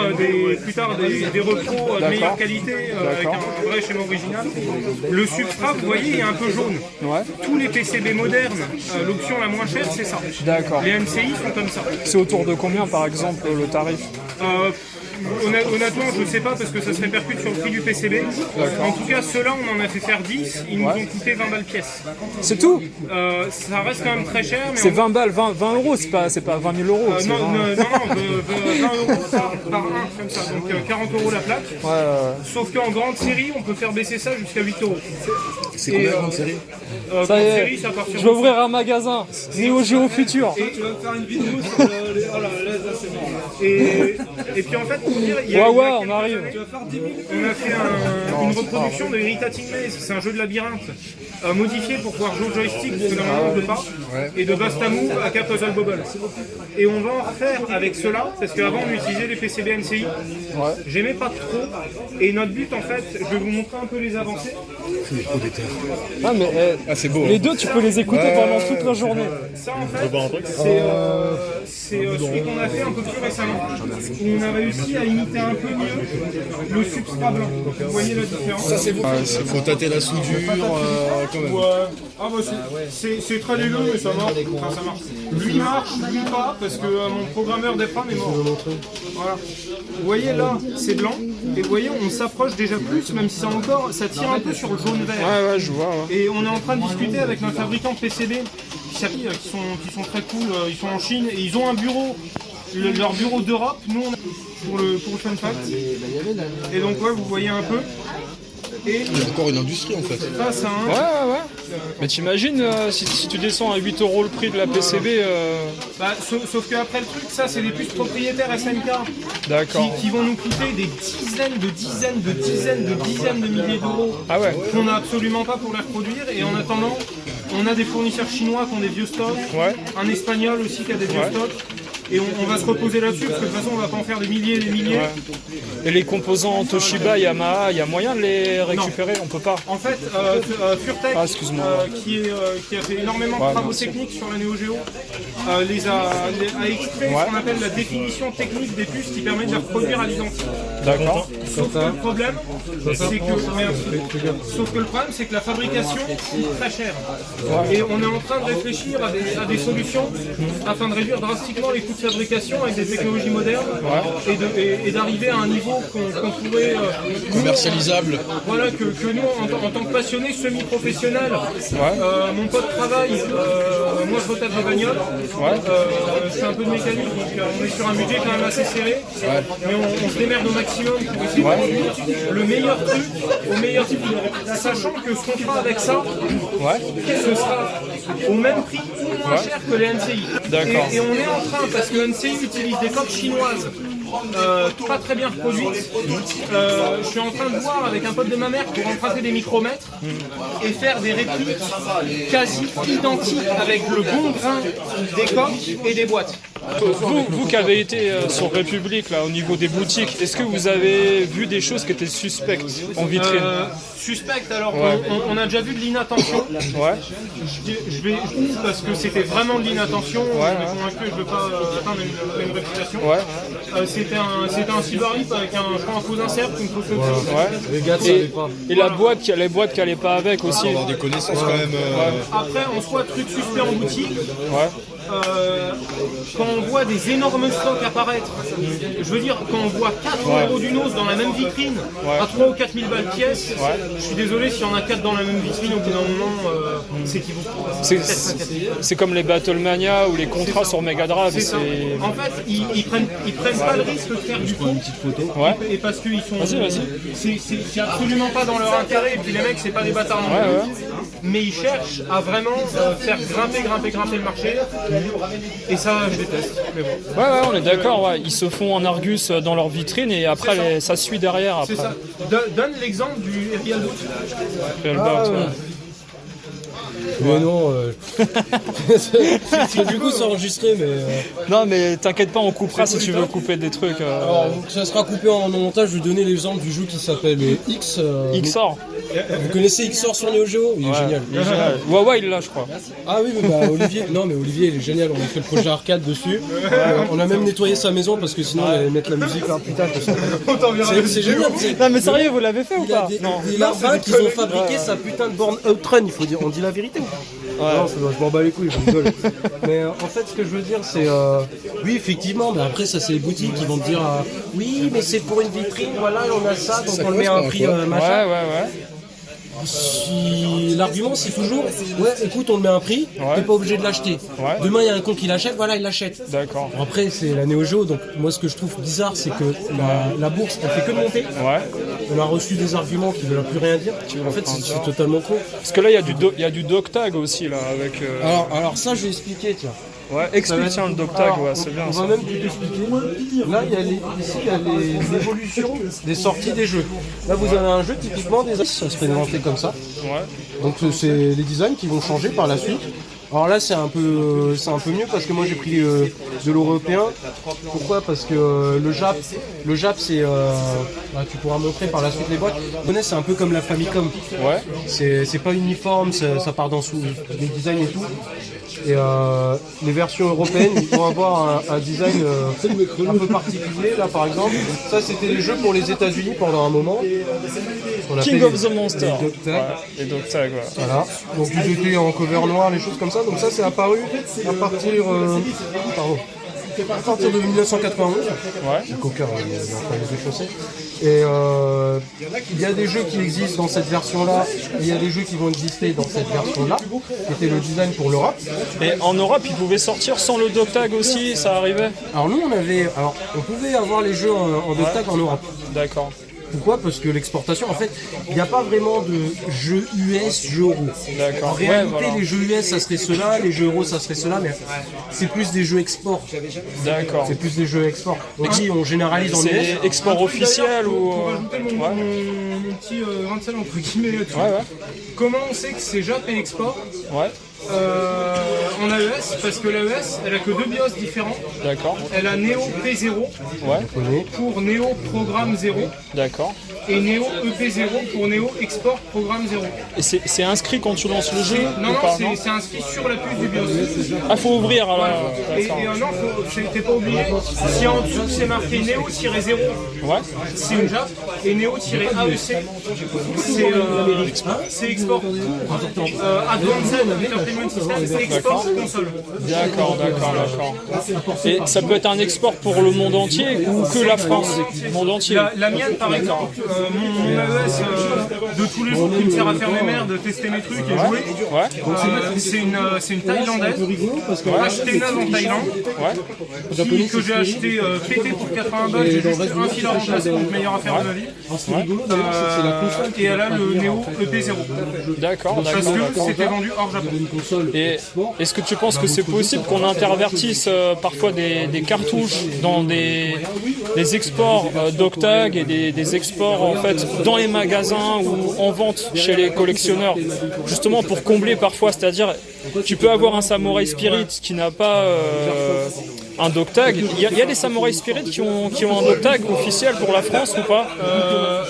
plus tard des repros de meilleure qualité avec un vrai schéma original. Le substrat, vous voyez, il est un peu jaune. Ouais. Tous les PCB modernes, l'option la moins chère, c'est ça. D'accord. Les MCI sont comme ça. C'est autour de combien par exemple le tarif? Honnêtement, je ne sais pas parce que ça se répercute sur le prix du PCB. En tout cas, ceux-là, on en a fait faire 10. Ils nous ont coûté 20 balles pièce. C'est tout? Ça reste quand même très cher. Mais C'est 20 balles, 20 euros, c'est pas 20 000 euros. c'est non, 20. non, 20 euros par un, comme ça. Donc 40 euros la plaque. Ouais. Sauf qu'en grande série, on peut faire baisser ça jusqu'à 8 euros. C'est combien la grande série? Ça Grande y est, série, c'est à partir je vais ouvrir un magasin. Néo Géo Futur. Et puis en fait, dire, il y a Ouais, quelques on arrive. années, on a fait une reproduction de Irritating Maze, c'est un jeu de labyrinthe modifié pour pouvoir jouer au joystick, parce que normalement on ne peut pas, et de Bastamou à Cap Puzzle Bobble. Et on va en refaire avec cela, parce qu'avant on utilisait les PCB NCI, j'aimais pas trop, et notre but en fait, je vais vous montrer un peu les avancées. Ah, mais c'est beau. les deux, tu peux les écouter pendant toute la journée. Ça en fait, c'est celui qu'on a fait un peu plus récemment, où on a réussi à imiter un peu mieux le substrat blanc. Donc vous voyez la différence. Ça c'est beau. Il faut tâter la soudure quand même. Ouais. Ah bah c'est très dégueu mais ça marche. Enfin, ça marche. Lui marche, lui pas, parce que mon programmeur d'EFRAM est mort. Voilà. Vous voyez là, c'est blanc, et vous voyez on s'approche déjà plus, même si ça tire un peu sur le jaune-vert. Ouais, je vois. Ouais. Et on est en train de discuter avec notre fabricant de PCB qui sont très cool, ils sont en Chine et ils ont un bureau, leur bureau d'Europe, nous on a pour le Fun Fact. Et donc ouais, vous voyez un peu. Et Il y a encore une industrie en fait. face à un... Ouais. Mais t'imagines si tu descends à 8 € le prix de la PCB. Bah, sauf qu'après le truc, ça c'est des puces propriétaires SNK D'accord. qui vont nous coûter des dizaines de milliers d'euros Ah ouais. qu'on n'a absolument pas pour les reproduire. Et en attendant, on a des fournisseurs chinois qui ont des vieux stocks, un espagnol aussi qui a des vieux stocks. Et on va se reposer là-dessus parce que de toute façon on va pas en faire des milliers et des milliers. Et les composants Toshiba, Yamaha, il y a moyen de les récupérer? On peut pas. En fait, Furtech, qui a fait énormément de travaux techniques sur la Neo Geo, a extrait ce qu'on appelle la définition technique des puces qui permet de les reproduire à l'identique. D'accord. Sauf que le problème, c'est que la fabrication coûte très cher. Et on est en train de réfléchir à des solutions afin de réduire drastiquement les coûts de fabrication avec des technologies modernes et d'arriver à un niveau qu'on pourrait Commercialisable. voilà, que nous en tant que passionnés semi-professionnels, mon pote travaille, moi je retape des bagnoles, c'est un peu de mécanique, donc on est sur un budget quand même assez serré, mais on se démerde au maximum pour essayer de produire le meilleur truc au meilleur type, sachant que ce qu'on fera avec ça, ce sera au même prix ou moins cher que les NCI. D'accord. Et on est en train, parce que NCI utilise des coques chinoises pas très bien reproduites. Je suis en train de voir avec un pote de ma mère pour emprunter des micromètres et faire des répliques quasi identiques avec le bon grain des coques et des boîtes. Vous qui avez été sur République, là, au niveau des boutiques, est-ce que vous avez vu des choses qui étaient suspectes en vitrine? Suspecte, alors on a déjà vu de l'inattention. Parce que c'était vraiment de l'inattention, je suis convaincu, je ne veux pas atteindre une réputation. C'était un cyberlip avec un faux insert, une fausse Et la boîte qui allait pas avec aussi. Avoir des connaissances quand même. Après, on soit truc suspect en boutique. Quand on voit des énormes stocks apparaître, je veux dire, quand on voit 4 € d'une hausse dans la même vitrine, à 3 ou 4 000 balles pièce, je suis désolé, s'il y en a 4 dans la même vitrine, au bout d'un moment, c'est qui vous. C'est comme les Battlemania ou les contrats sur Mega Drive. C'est ça. En fait, ils prennent pas le risque de faire du faux. Et parce qu'ils sont. C'est absolument pas dans leur intérêt, et puis les mecs, c'est pas des bâtards non plus. Mais ils cherchent à vraiment faire grimper le marché. Et ça, je déteste. Mais bon. On est d'accord. Ils se font en Argus dans leur vitrine et après, ça suit derrière. Après. C'est ça. Donne l'exemple du Real Dot. Mais non, du coup c'est enregistré, mais... Non mais t'inquiète pas, on coupera si tu veux couper des trucs. Alors, ça sera coupé en montage, je vais donner l'exemple du jeu qui s'appelle X. XOR. Vous connaissez XOR sur Neo Geo? Il est génial. Huawei il l'a je crois. Ah oui, mais bah Olivier, non mais Olivier il est génial, on a fait le projet arcade dessus. On a même nettoyé sa maison parce que sinon il allait mettre la musique. Ah putain, c'est génial. Non, mais sérieux, vous l'avez fait ou Il a pas? des larbins qui ont fabriqué sa putain de borne Outrun, il faut dire, on dit la vérité. Non, je m'en bats les couilles, je rigole. Mais en fait, ce que je veux dire, c'est... oui, effectivement, mais après, ça, c'est les boutiques qui vont te dire oui, mais c'est pour une vitrine, voilà, on a ça, donc on le met à un prix machin. Si l'argument c'est toujours écoute, on le met à un prix, t'es pas obligé de l'acheter. Demain il y a un con qui l'achète, voilà, il l'achète. D'accord. Après c'est la Neo Geo, donc moi ce que je trouve bizarre c'est que la bourse elle fait que de monter. On a reçu des arguments qui veulent plus rien dire. En fait c'est totalement con. Parce que là il y a du dog tag aussi là avec. Alors ça je vais expliquer, tiens. Ouais, explique tiens le Doctag, Alors, ouais, c'est bien on ça. va même tout expliquer. Là, ici, il y a les évolutions des sorties des jeux. Là, vous avez un jeu typiquement des ça se fait inventer comme ça. Ouais. Donc c'est les designs qui vont changer par la suite. Alors là c'est un peu mieux parce que moi j'ai pris de l'européen. Pourquoi? Parce que le Jap c'est tu pourras montrer par la suite les boîtes. C'est un peu comme la Famicom. Ouais. C'est pas uniforme, ça part dans des designs et tout. Et les versions européennes ils vont avoir un design un peu particulier. Là par exemple, ça c'était les jeux pour les États-Unis pendant un moment. King of the Monster. Les Doctag. Ouais, les Doctag, ouais. Voilà, donc ils étaient en cover noir, les choses comme ça, donc ça c'est apparu à partir de 1991. Ouais. Le coqueur, il est en train de les déchausser. Et il y a des jeux qui existent dans cette version-là, et il y a des jeux qui vont exister dans cette version-là, qui était le design pour l'Europe. Et en Europe, ils pouvaient sortir sans le Doctag aussi, ça arrivait? Alors nous on pouvait avoir les jeux en Doctag en Europe. D'accord. Pourquoi? Parce que l'exportation, en fait, il n'y a pas vraiment de jeux US, jeux euros. D'accord. En réalité, Ouais, voilà. les jeux US, ça serait cela, les jeux euros, ça serait cela, mais c'est plus des jeux export. D'accord. C'est plus des jeux export. Donc si on généralise en US. C'est export officiel ou... Pour rajouter mon petit grain de sel entre guillemets là-dessus. Ouais, Comment on sait que c'est Jap et export ouais. en AES? Parce que l'AES, elle a que 2 BIOS différents. D'accord. Elle a Neo P0 Ouais. pour Neo Programme 0 D'accord. et Neo EP0 pour Neo Export Programme 0. Et c'est inscrit quand tu lances le jeu Non, ou non, pas, c'est inscrit sur la puce du BIOS. Ah, faut ouvrir alors. Et D'accord. non, t'es pas obligé. Si en dessous c'est marqué Neo-0, Ouais. c'est une JAP, et Neo-AEC, c'est export. Advanced Entertainment System, c'est export console. D'accord. Et ça peut être un export pour le monde entier ou que la France? Monde entier. La mienne, par exemple, mon AES de tous les jours qui me sert à faire mes merdes, de tester mes trucs et jouer, Ouais. c'est une Thaïlandaise, achetée neuve en Thaïlande, Ouais. que j'ai acheté pété pour 80 balles, j'ai juste un fil à remplacer, donc meilleure affaire de ma vie. Et elle a le Neo EP0. D'accord. Parce que c'était vendu hors Japon. Et est-ce que tu penses que c'est possible qu'on intervertisse parfois des cartouches dans des exports d'Octag et des exports en fait dans les magasins ou en vente chez les collectionneurs, justement pour combler parfois, c'est-à-dire tu peux avoir un Samurai Spirit qui n'a pas un Doctag. Il y a des Samurai Spirit qui ont un Doctag officiel pour la France ou pas?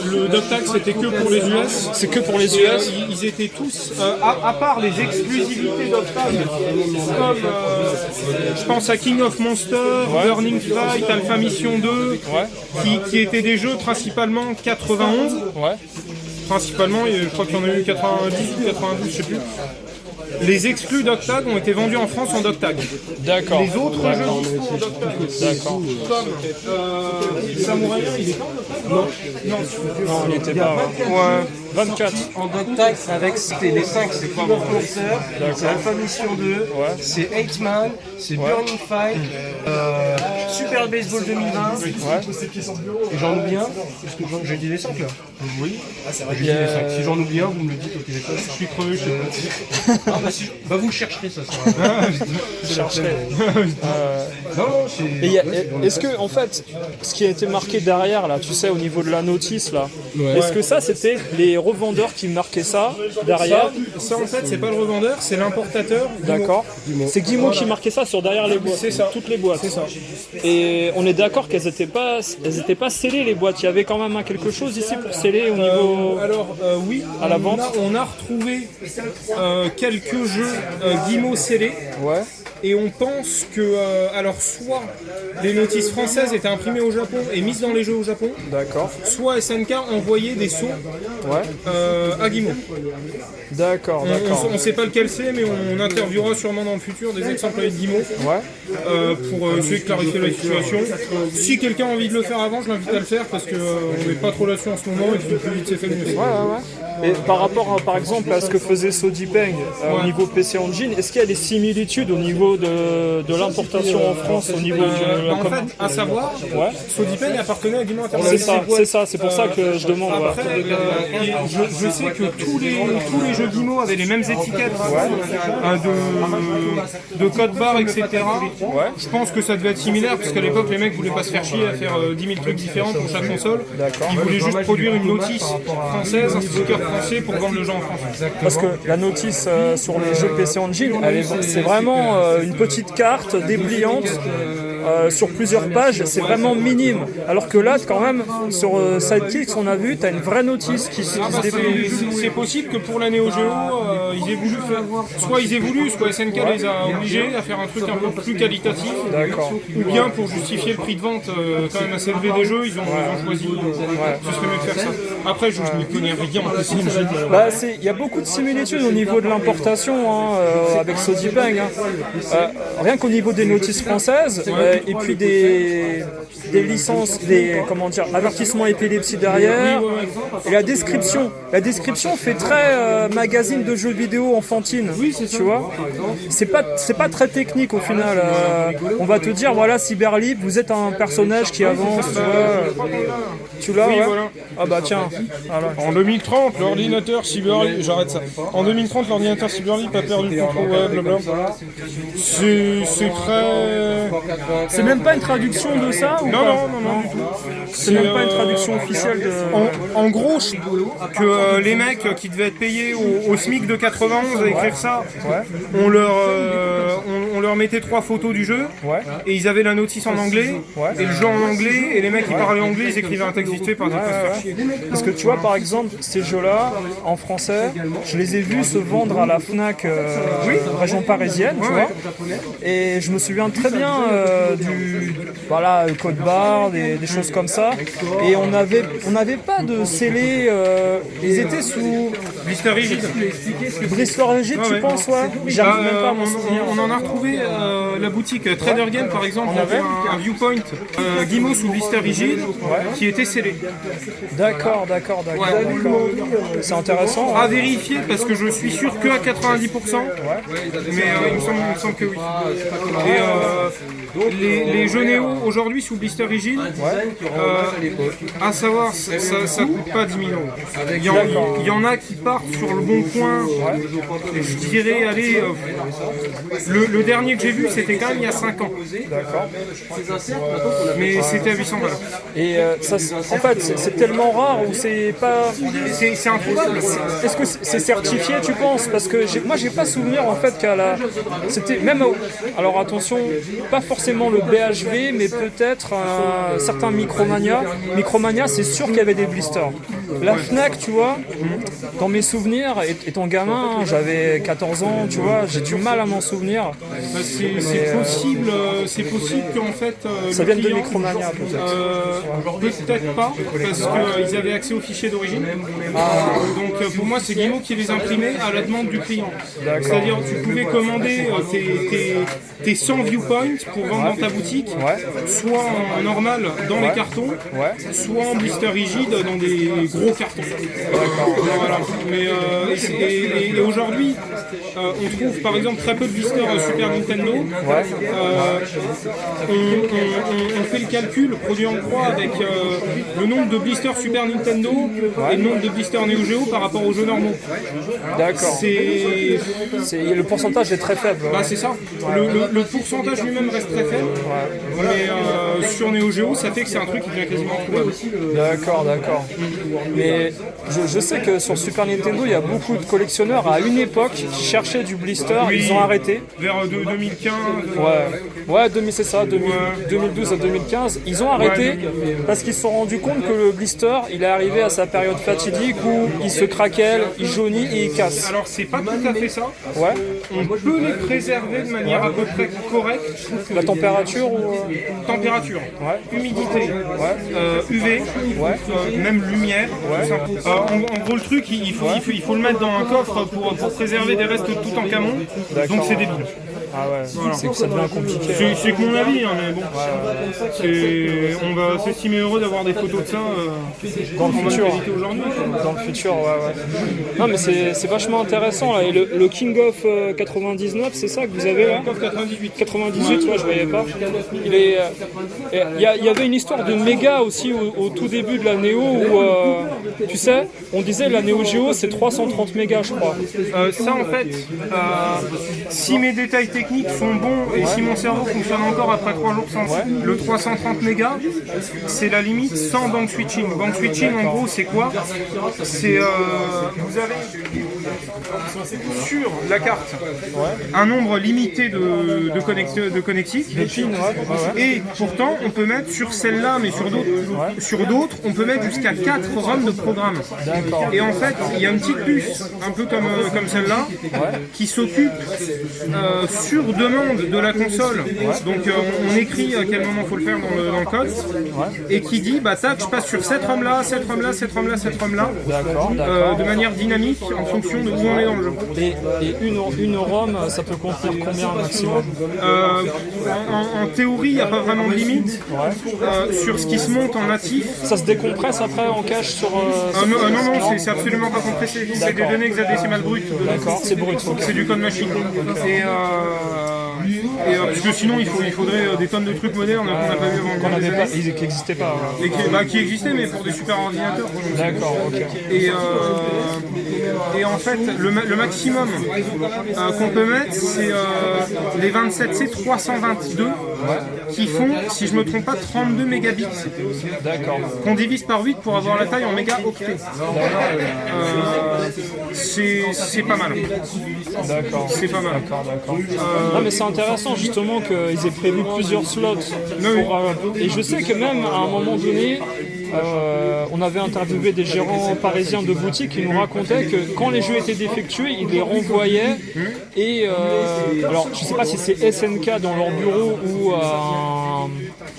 Le Doctag c'était que pour les US. C'est que pour les US. Ils étaient tous, à part les exclusivités d'Octag, comme je pense à King of Monster, Burning Fight, Alpha Mission 2, qui étaient des jeux principalement 91. Ouais. Principalement, et je crois qu'il y en a eu 90 ou 92, je sais plus. Les exclus d'Octag ont été vendus en France en Doctag. D'accord. Les autres jeux dispo en Doctag. D'accord. Comme Samurai, il est pas en Doctag? Non, il n'était pas. Ouais. 24. En Doctag avec les 5, c'est King of Monster, c'est Alpha Mission 2, c'est 8 Man, c'est Burning Fight, Super Baseball 2020, et j'en oublie un, parce que j'ai dit les 5 là. Oui, j'ai dit les 5. Si j'en oublie un, vous me le dites au téléphone. Je suis crevé, je sais pas. Bah vous le chercherez, ça sera. Non, c'est. Est-ce que en fait, ce qui a été marqué derrière là, tu sais, au niveau de la notice là, est-ce que ça c'était les revendeurs qui marquaient ça derrière? Ça en fait c'est pas le revendeur, c'est l'importateur. D'accord. C'est Guimau qui marquait ça sur derrière les boîtes. C'est ça. Toutes les boîtes. C'est ça. Et on est d'accord qu'elles n'étaient pas scellées les boîtes. Il y avait quand même quelque chose ici pour sceller au niveau. Alors oui, à la vente. On a retrouvé quelques jeux Guimau scellés. Ouais. Et on pense que, alors soit les notices françaises étaient imprimées au Japon et mises dans les jeux au Japon, D'accord. soit SNK envoyait des sceaux à Guimau. D'accord. On ne sait pas lequel c'est, mais on interviewera sûrement dans le futur des ex-employés de Guimau pour essayer de clarifier la situation. Si quelqu'un a envie de le faire avant, je l'invite à le faire parce qu'on n'est pas trop là-dessus en ce moment et puis plus vite c'est fait mieux. Et par rapport par exemple à ce que faisait Sodipeng au niveau PC Engine, est-ce qu'il y a des similitudes au niveau niveau de l'importation en France, au niveau de la En fait, à savoir, Ouais. Sodipen appartenait à Guillemot International. C'est ça, c'est pour ça que je demande. Ouais. Après, je sais que tous les jeux Guillemot avaient les mêmes étiquettes de code barre, etc. Je pense que ça devait être similaire, parce qu'à l'époque, les mecs voulaient pas se faire chier à faire 10 000 trucs différents pour chaque console. Ils voulaient juste produire une notice française, un sticker français pour vendre le jeu en France. Parce que la notice sur les jeux PC Engine, c'est vraiment une petite carte dépliante sur plusieurs pages, c'est vraiment minime. Alors que là, quand même, sur Sidekicks, on a vu, tu as une vraie notice qui se déplie. C'est possible que pour la Neo Geo, ils aient voulu faire. Soit ils aient voulu, soit SNK les a obligés à faire un truc un peu plus qualitatif. D'accord. Ou bien pour justifier le prix de vente quand même assez élevé des jeux, ils ont choisi. Ce serait mieux de faire ça. Après, je ne connais rien en PC Engine. Bah, il y a beaucoup de similitudes au niveau de l'importation avec Sodipeng. Rien qu'au niveau des notices françaises, et puis des licences, des avertissements épilepsie derrière, et la description. La description fait très magazine de jeux vidéo enfantine, tu vois. C'est pas très technique au final. On va te dire, voilà, Cyberlip, vous êtes un personnage qui avance, tu vois. Tu l'as, ouais. Voilà. Ah bah tiens. Voilà. En 2030, l'ordinateur Cyberlip, j'arrête ça. En 2030, l'ordinateur Cyberlip a perdu le contrôle, blablabla. C'est très. C'est même pas une traduction de ça ou Non, pas non, du tout. C'est même pas une traduction officielle de. En gros, que les mecs qui devaient être payés au SMIC de 91 à écrire ça, on leur mettait 3 photos du jeu, et ils avaient la notice en anglais, et le jeu en anglais, et les mecs qui parlaient anglais, ils écrivaient un texte vite fait par des Parce que tu vois, par exemple, ces jeux-là, en français, je les ai vus se vendre à la Fnac région parisienne, tu vois, et je me souviens très bien du code barre, des choses comme ça, et on n'avait pas de scellé, ils étaient sous blister rigide. blister rigide, tu penses, j'arrive même pas à m'en souvenir. On en a retrouvé la boutique Trader Game par exemple, on avait un viewpoint Guillemot sous blister rigide qui était scellé. D'accord. C'est intéressant. À vérifier parce que je suis sûr que à 90%, mais il me semble que oui. Et les jeux Néo aujourd'hui sous blister rigide, à savoir, ça coûte pas 10 000 €. Il y en a qui partent sur le bon coin, je dirais, allez, le dernier que j'ai vu c'était quand même il y a 5 ans. D'accord. Mais c'était à 800 $. Et ça, en fait, c'est tellement rare ou c'est pas. C'est improbable. Est-ce que c'est certifié, tu penses? Parce que moi, j'ai pas souvenir en fait qu'à la. C'était même. Alors attention, pas forcément le BHV, mais peut-être un certain Micromania. Micromania, c'est sûr qu'il y avait des blisters. La Fnac, tu vois, dans mes souvenirs, étant gamin, j'avais 14 ans, tu vois, j'ai du mal à m'en souvenir. C'est possible qu'en fait. Ça vienne de Micromania, peut-être. Peut-être pas, parce qu'ils avaient accès aux fichiers d'origine. Donc pour moi, c'est Guillemot qui les imprimait à la demande du client. C'est-à-dire tu pouvais commander tes 100 viewpoints pour vendre dans ta boutique, soit en normal dans les cartons, soit en blister rigide dans des gros cartons. Voilà. Mais, et aujourd'hui, on trouve par exemple très peu de blisters Super Nintendo. On fait le calcul, produit en croix avec le nombre de blisters Super Nintendo et le nombre de blisters Neo Geo par rapport aux jeux normaux. D'accord. Le pourcentage est très faible. Bah, c'est ça. Le pourcentage lui-même reste très faible. Mais sur Neo Geo, ça fait que c'est un truc qui devient quasiment introuvable. D'accord. Mais je sais que sur Super Nintendo, il y a beaucoup de collectionneurs à une époque qui cherchaient du blister, ils ont arrêté. Vers 2015. C'est ça, 2012 à 2015. Ils ont arrêté parce qu'ils se sont rendus compte que le blister, il est arrivé à sa période fatidique où il se craquelle, il jaunit et il casse. Alors c'est pas tout à fait ça. On peut les préserver de manière à peu près correcte. La température ou température, humidité, UV, même lumière. En gros le truc, il faut le mettre dans un coffre pour préserver des restes tout en camon. Donc c'est débile. Ah ouais, Voilà. c'est que ça devient compliqué. C'est que mon avis, hein, mais bon. On va s'estimer heureux d'avoir des photos de ça Dans le en bonne futur. qualité aujourd'hui. Dans le futur, ouais. Non, mais c'est vachement intéressant là. Et le King of 99, c'est ça que vous avez là? 98. 98, ouais, je voyais pas. Il y avait une histoire de méga aussi au tout début de la Neo où, tu sais, on disait la Neo Geo c'est 330 mégas, je crois. Ça en fait, si mes détails techniques sont bons et si mon cerveau fonctionne encore après 3 jours sans le 330 mégas, c'est la limite sans bank switching. Bank switching en gros c'est quoi? C'est vous avez sur la carte un nombre limité de connectiques et pourtant on peut mettre sur celle-là mais sur d'autres on peut mettre jusqu'à 4 ROM de programme. Et en fait il y a une petite puce un peu comme celle-là qui s'occupe sur demande de la console. Donc on écrit à quel moment il faut le faire dans le code et qui dit bah tac je passe sur cette ROM là, cette ROM là, cette ROM là, cette ROM là de manière dynamique en fonction de où on est dans le jeu. Et une ROM ça peut contenir combien maximum? En théorie il n'y a pas vraiment de limite sur ce qui se monte en natif. Ça se décompresse après en cache sur... non, c'est absolument pas compressé. C'est des données hexadécimales brutes. D'accord, c'est brut. C'est du code machine. Parce que sinon il faudrait des tonnes de trucs modernes qu'on n'a pas vu avant. Qu'on n'avait pas, qui n'existaient pas. Et qui existaient mais pour des super ordinateurs. D'accord, ok. Et en fait le maximum qu'on peut mettre c'est les 27C 322 qui font, si je me trompe pas, 32 mégabits. D'accord. Qu'on divise par 8 pour avoir la taille en mégaoctets. C'est pas mal. D'accord. C'est pas mal. D'accord. Non mais c'est intéressant justement qu'ils aient prévu plusieurs slots. Et je sais que même à un moment donné, on avait interviewé des gérants parisiens de boutiques qui nous racontaient que quand les jeux étaient défectueux, ils les renvoyaient. Et alors je sais pas si c'est SNK dans leur bureau ou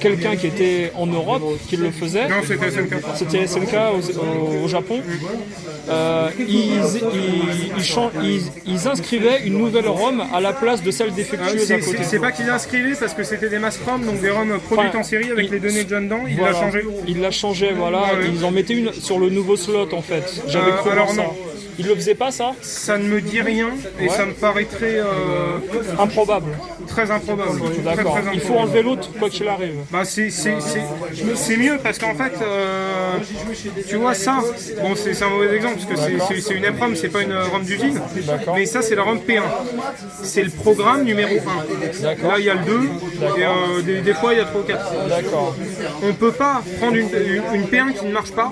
quelqu'un qui était en Europe qui le faisait. Non, c'était SNK. C'était SNK au Japon. Ils inscrivaient une nouvelle ROM à la place de celle défectueuse à côté. C'est pas qu'ils inscrivaient parce que c'était des mass ROM, donc des ROM produites en série avec les données déjà dedans. Il l'a changé. Il l'a changé, voilà. Ils en mettaient une sur le nouveau slot en fait. J'avais cru voir ça. Il le faisait pas ça? Ça ne me dit rien et ça me paraît très improbable. Très improbable. D'accord. Il faut enlever l'autre quoi qu'il arrive. Bah c'est mieux parce qu'en fait tu vois ça, bon c'est un mauvais exemple parce que c'est une EPROM, c'est pas une ROM d'usine, mais ça c'est la ROM P1. C'est le programme numéro 1. Là il y a le 2 et des fois il y a 3 ou 4. D'accord. On peut pas prendre une P1 qui ne marche pas.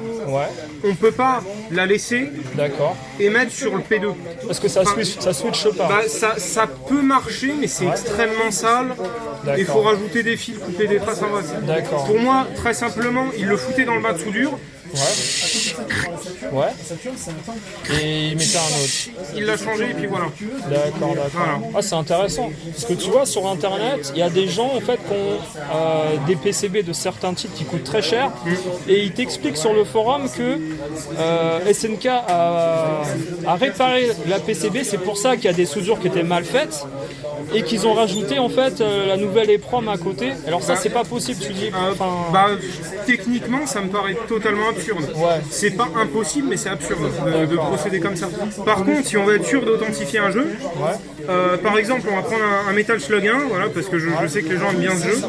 On peut pas la laisser. D'accord. Et mettre sur le P2. Parce que ça switch pas. Bah, ça peut marcher, mais c'est extrêmement sale. Il faut rajouter des fils, couper des traces en bas. D'accord. Pour moi, très simplement, il le foutait dans le bas de soudure. Ouais. Et il mettait un autre. Il l'a changé et puis voilà. D'accord. Voilà. Ah, c'est intéressant. Parce que tu vois, sur internet, il y a des gens en fait qui ont des PCB de certains types qui coûtent très cher. Et ils t'expliquent sur le forum que SNK a réparé la PCB. C'est pour ça qu'il y a des soudures qui étaient mal faites. Et qu'ils ont rajouté en fait la nouvelle EPROM à côté. Alors ça c'est pas possible, tu dis. Techniquement ça me paraît totalement absurde. C'est pas impossible mais c'est absurde de procéder comme ça. Par contre si on veut être sûr d'authentifier un jeu, par exemple on va prendre un Metal Slug 1, voilà, parce que je sais que les gens aiment bien ce jeu.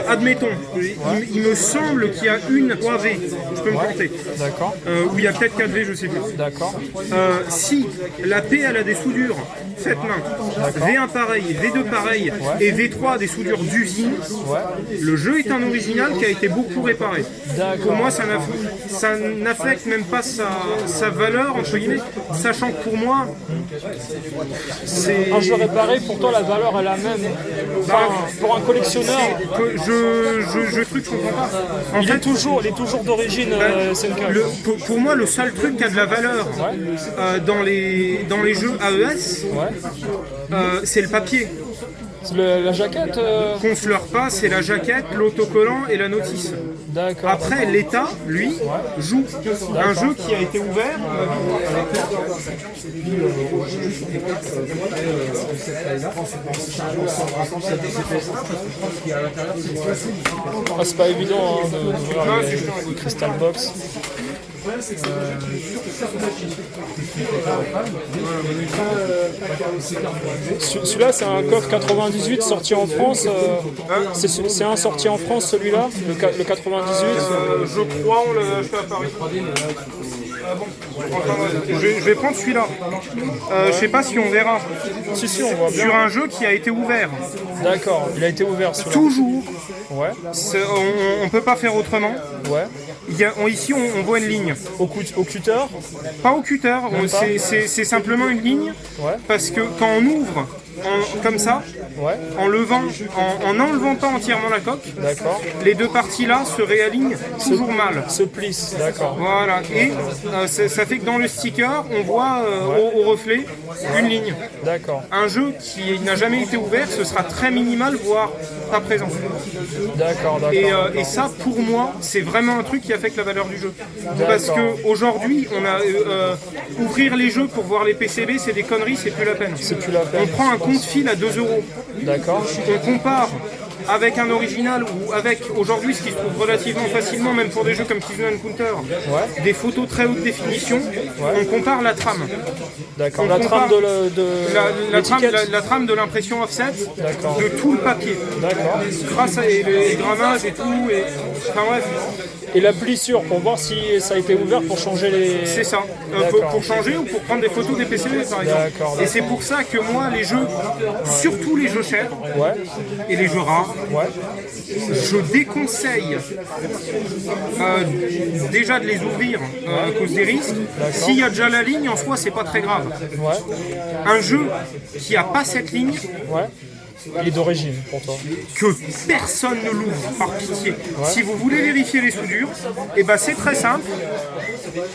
Admettons, il me semble qu'il y a une 3V, je peux me planter. D'accord. Ou il y a peut-être 4V, je sais plus. D'accord. Si la P elle a des soudures faites main, V1 pareil, V2 pareil et V3 des soudures d'usine, le jeu est un original qui a été beaucoup réparé. Pour moi ça n'affecte même pas sa valeur entre guillemets, sachant que pour moi c'est... Un jeu réparé, pour toi la valeur est la même. Pour un collectionneur... Je comprends pas. Il est toujours d'origine SNK. Pour moi le seul truc qui a de la valeur dans les jeux AES, c'est le papier. La jaquette Qu'on se leurre pas, c'est la jaquette, l'autocollant et la notice. D'accord. Après, l'État, lui, joue un jeu qui a été ouvert. Ah, c'est pas évident hein, d'ouvrir les Crystal Box. Celui-là, c'est un coffre 98 sorti en France. C'est un sorti en France, celui-là, le 98. Je crois, on l'a acheté à Paris. Je vais prendre celui-là. Je sais pas si on verra. Si, on voit bien. Sur un jeu qui a été ouvert. D'accord, il a été ouvert celui-là. Toujours. Ouais. On peut pas faire autrement. Ouais. Ici, on voit une ligne. Au cutter. Pas au cutter, c'est simplement une ligne. Ouais. Parce que quand on ouvre comme ça, Ouais. en n'enlevant pas entièrement la coque, D'accord. les deux parties-là se réalignent toujours mal. Se plisse, d'accord. Voilà, et ça fait que dans le sticker, on voit au reflet une ligne. D'accord. Un jeu qui n'a jamais été ouvert, ce sera très minimal, voire pas présent. D'accord. Et ça, pour moi, c'est vraiment un truc qui affecte la valeur du jeu. Parce qu'aujourd'hui, ouvrir les jeux pour voir les PCB, c'est des conneries, c'est plus la peine. C'est plus la peine. On prend un compte-fil à 2 €. D'accord. On compare avec un original ou avec aujourd'hui ce qui se trouve relativement facilement, même pour des jeux comme Kizuna Counter, des photos très haute définition, on compare la trame. D'accord. La trame de l'étiquette. La trame de l'impression offset de tout le papier. D'accord. Grâce à les grammages et tout. Enfin bref. Et la plissure pour voir si ça a été ouvert pour changer les. C'est ça. Pour changer ou pour prendre des photos des PCB par exemple. Et c'est pour ça que moi les jeux, surtout les jeux chers et les jeux rares, je déconseille déjà de les ouvrir à cause des risques. S'il y a déjà la ligne en soi, c'est pas très grave. Un jeu qui a pas cette ligne, il est d'origine pour toi. que personne ne l'ouvre, par pitié. Si vous voulez vérifier les soudures, et ben c'est très simple.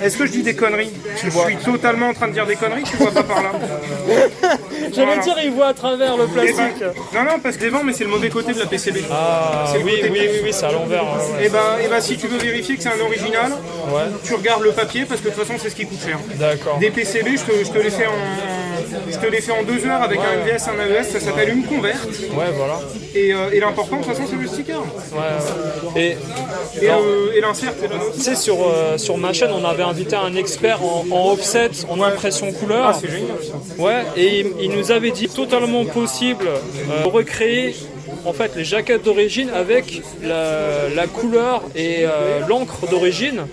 Est-ce que je dis des conneries? Je suis totalement en train de dire des conneries, tu vois pas par là. J'allais dire, il voit à travers le plastique. Non, parce que les vents, mais c'est le mauvais côté de la PCB. Ah, c'est le côté oui, c'est à l'envers. Et ben, si tu veux vérifier que c'est un original, tu regardes le papier, parce que de toute façon, c'est ce qui coûte cher. D'accord. Des PCB, je te les fais en 2 heures avec un MVS, un AES, ça s'appelle une converte. Ouais, voilà. Et l'important, de toute façon, c'est le sticker. Et l'insert, c'est la note. tu sais, sur ma chaîne, on avait invité un expert en offset, en impression couleur. Ah, c'est génial ça. Ouais, et il nous avait dit totalement possible de recréer en fait les jaquettes d'origine avec la couleur et l'encre d'origine.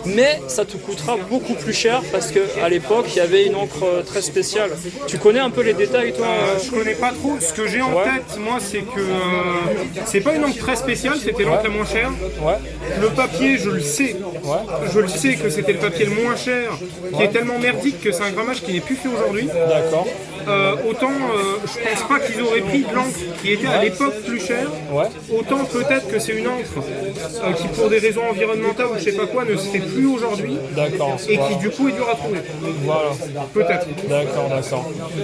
Mais ça te coûtera beaucoup plus cher parce qu'à l'époque il y avait une encre très spéciale. Tu connais un peu les détails toi Je connais pas trop. Ce que j'ai en tête, moi, c'est que c'est pas une encre très spéciale, c'était l'encre la moins chère. Le papier, je le sais. Je le sais que c'était le papier le moins cher, qui est tellement merdique que c'est un grammage qui n'est plus fait aujourd'hui. D'accord. Autant je pense pas qu'ils auraient pris de l'encre qui était à l'époque plus chère. Autant peut-être que c'est une encre qui pour des raisons environnementales ou je sais pas quoi ne se fait plus aujourd'hui. D'accord. Et qui du coup est dur à trouver. Voilà. Peut-être. D'accord.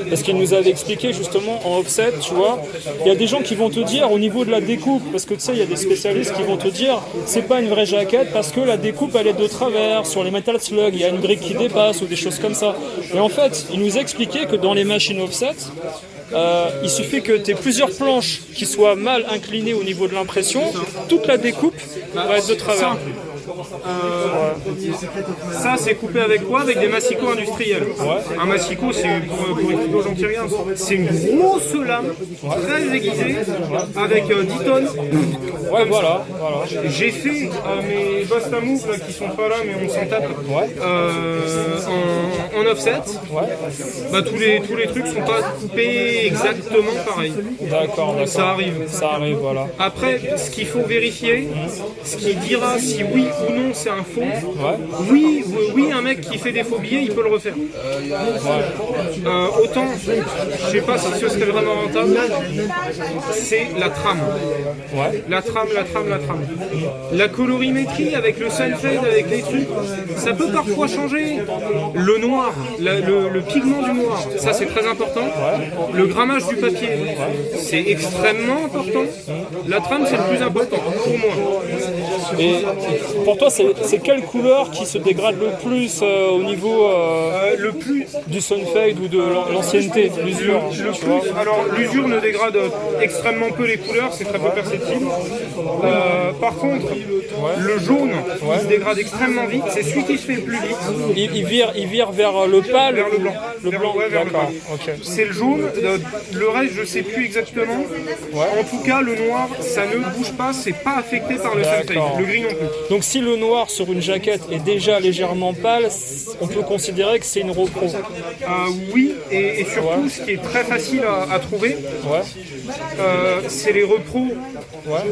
Parce qu'il nous avait expliqué justement en offset, tu vois, il y a des gens qui vont te dire au niveau de la découpe, parce que tu sais, il y a des spécialistes qui vont te dire c'est pas une vraie jaquette parce que la découpe elle est de travers, sur les Metal Slug, il y a une brique qui dépasse ou des choses comme ça. Et en fait, il nous a expliqué que dans les machines offset, il suffit que tu aies plusieurs planches qui soient mal inclinées au niveau de l'impression, toute la découpe va être de travers. Ça c'est coupé avec quoi? Avec des massicots industriels. Un massicot, c'est pour expliquer aux gens qui regardent, c'est une grosse lame très aiguisée avec 10 tonnes. Voilà. J'ai fait mes Basta Move là, qui sont pas là mais on s'en tape en offset. Bah, tous les trucs sont pas coupés exactement pareil. D'accord. Ça arrive, voilà. Après, ce qu'il faut vérifier, ce qui dira si oui ou non c'est un faux. Oui, un mec qui fait des faux billets, il peut le refaire. Autant, je sais pas si ce serait vraiment rentable, c'est la trame. La trame. La colorimétrie avec le sunfade, avec les trucs, ça peut parfois changer. Le noir, le pigment du noir, ça c'est très important. Le grammage du papier, c'est extrêmement important. La trame c'est le plus important pour moi. Et pour toi, c'est quelle couleur qui se dégrade le plus au niveau Le plus du sunfade ou de l'ancienneté, l'usure tu vois? Alors l'usure ne dégrade extrêmement peu les couleurs, c'est très peu perceptible. Par contre, le jaune qui se dégrade extrêmement vite, c'est celui qui se fait le plus vite. Il vire vers le pâle, Vers le blanc. Le blanc, Ouais, vers le d'accord. pâle. Ok. C'est le jaune, le reste je sais plus exactement. En tout cas le noir ça ne bouge pas, c'est pas affecté par le sunfade. D'accord. Le gris non plus. Donc si le noir sur une jaquette est déjà légèrement pâle, on peut considérer que c'est une repro. Oui, et surtout ce qui est très facile à trouver, c'est les repros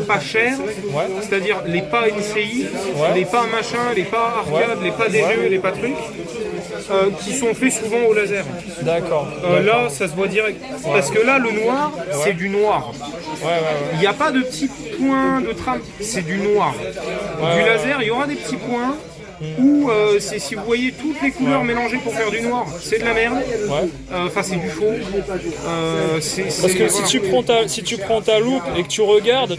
pas chers, c'est-à-dire les pas NCI, les pas machin, les pas arcade, les pas des jeux, les pas trucs, qui sont faits souvent au laser. D'accord. Là, ça se voit direct. Parce que là, le noir, c'est du noir. Il n'y a pas de petits points de trame, c'est du noir. Du laser, il y aura des petits points. Ou si vous voyez toutes les couleurs mélangées pour faire du noir, c'est de la merde. Enfin, c'est du faux. Parce que si tu prends ta loupe et que tu regardes,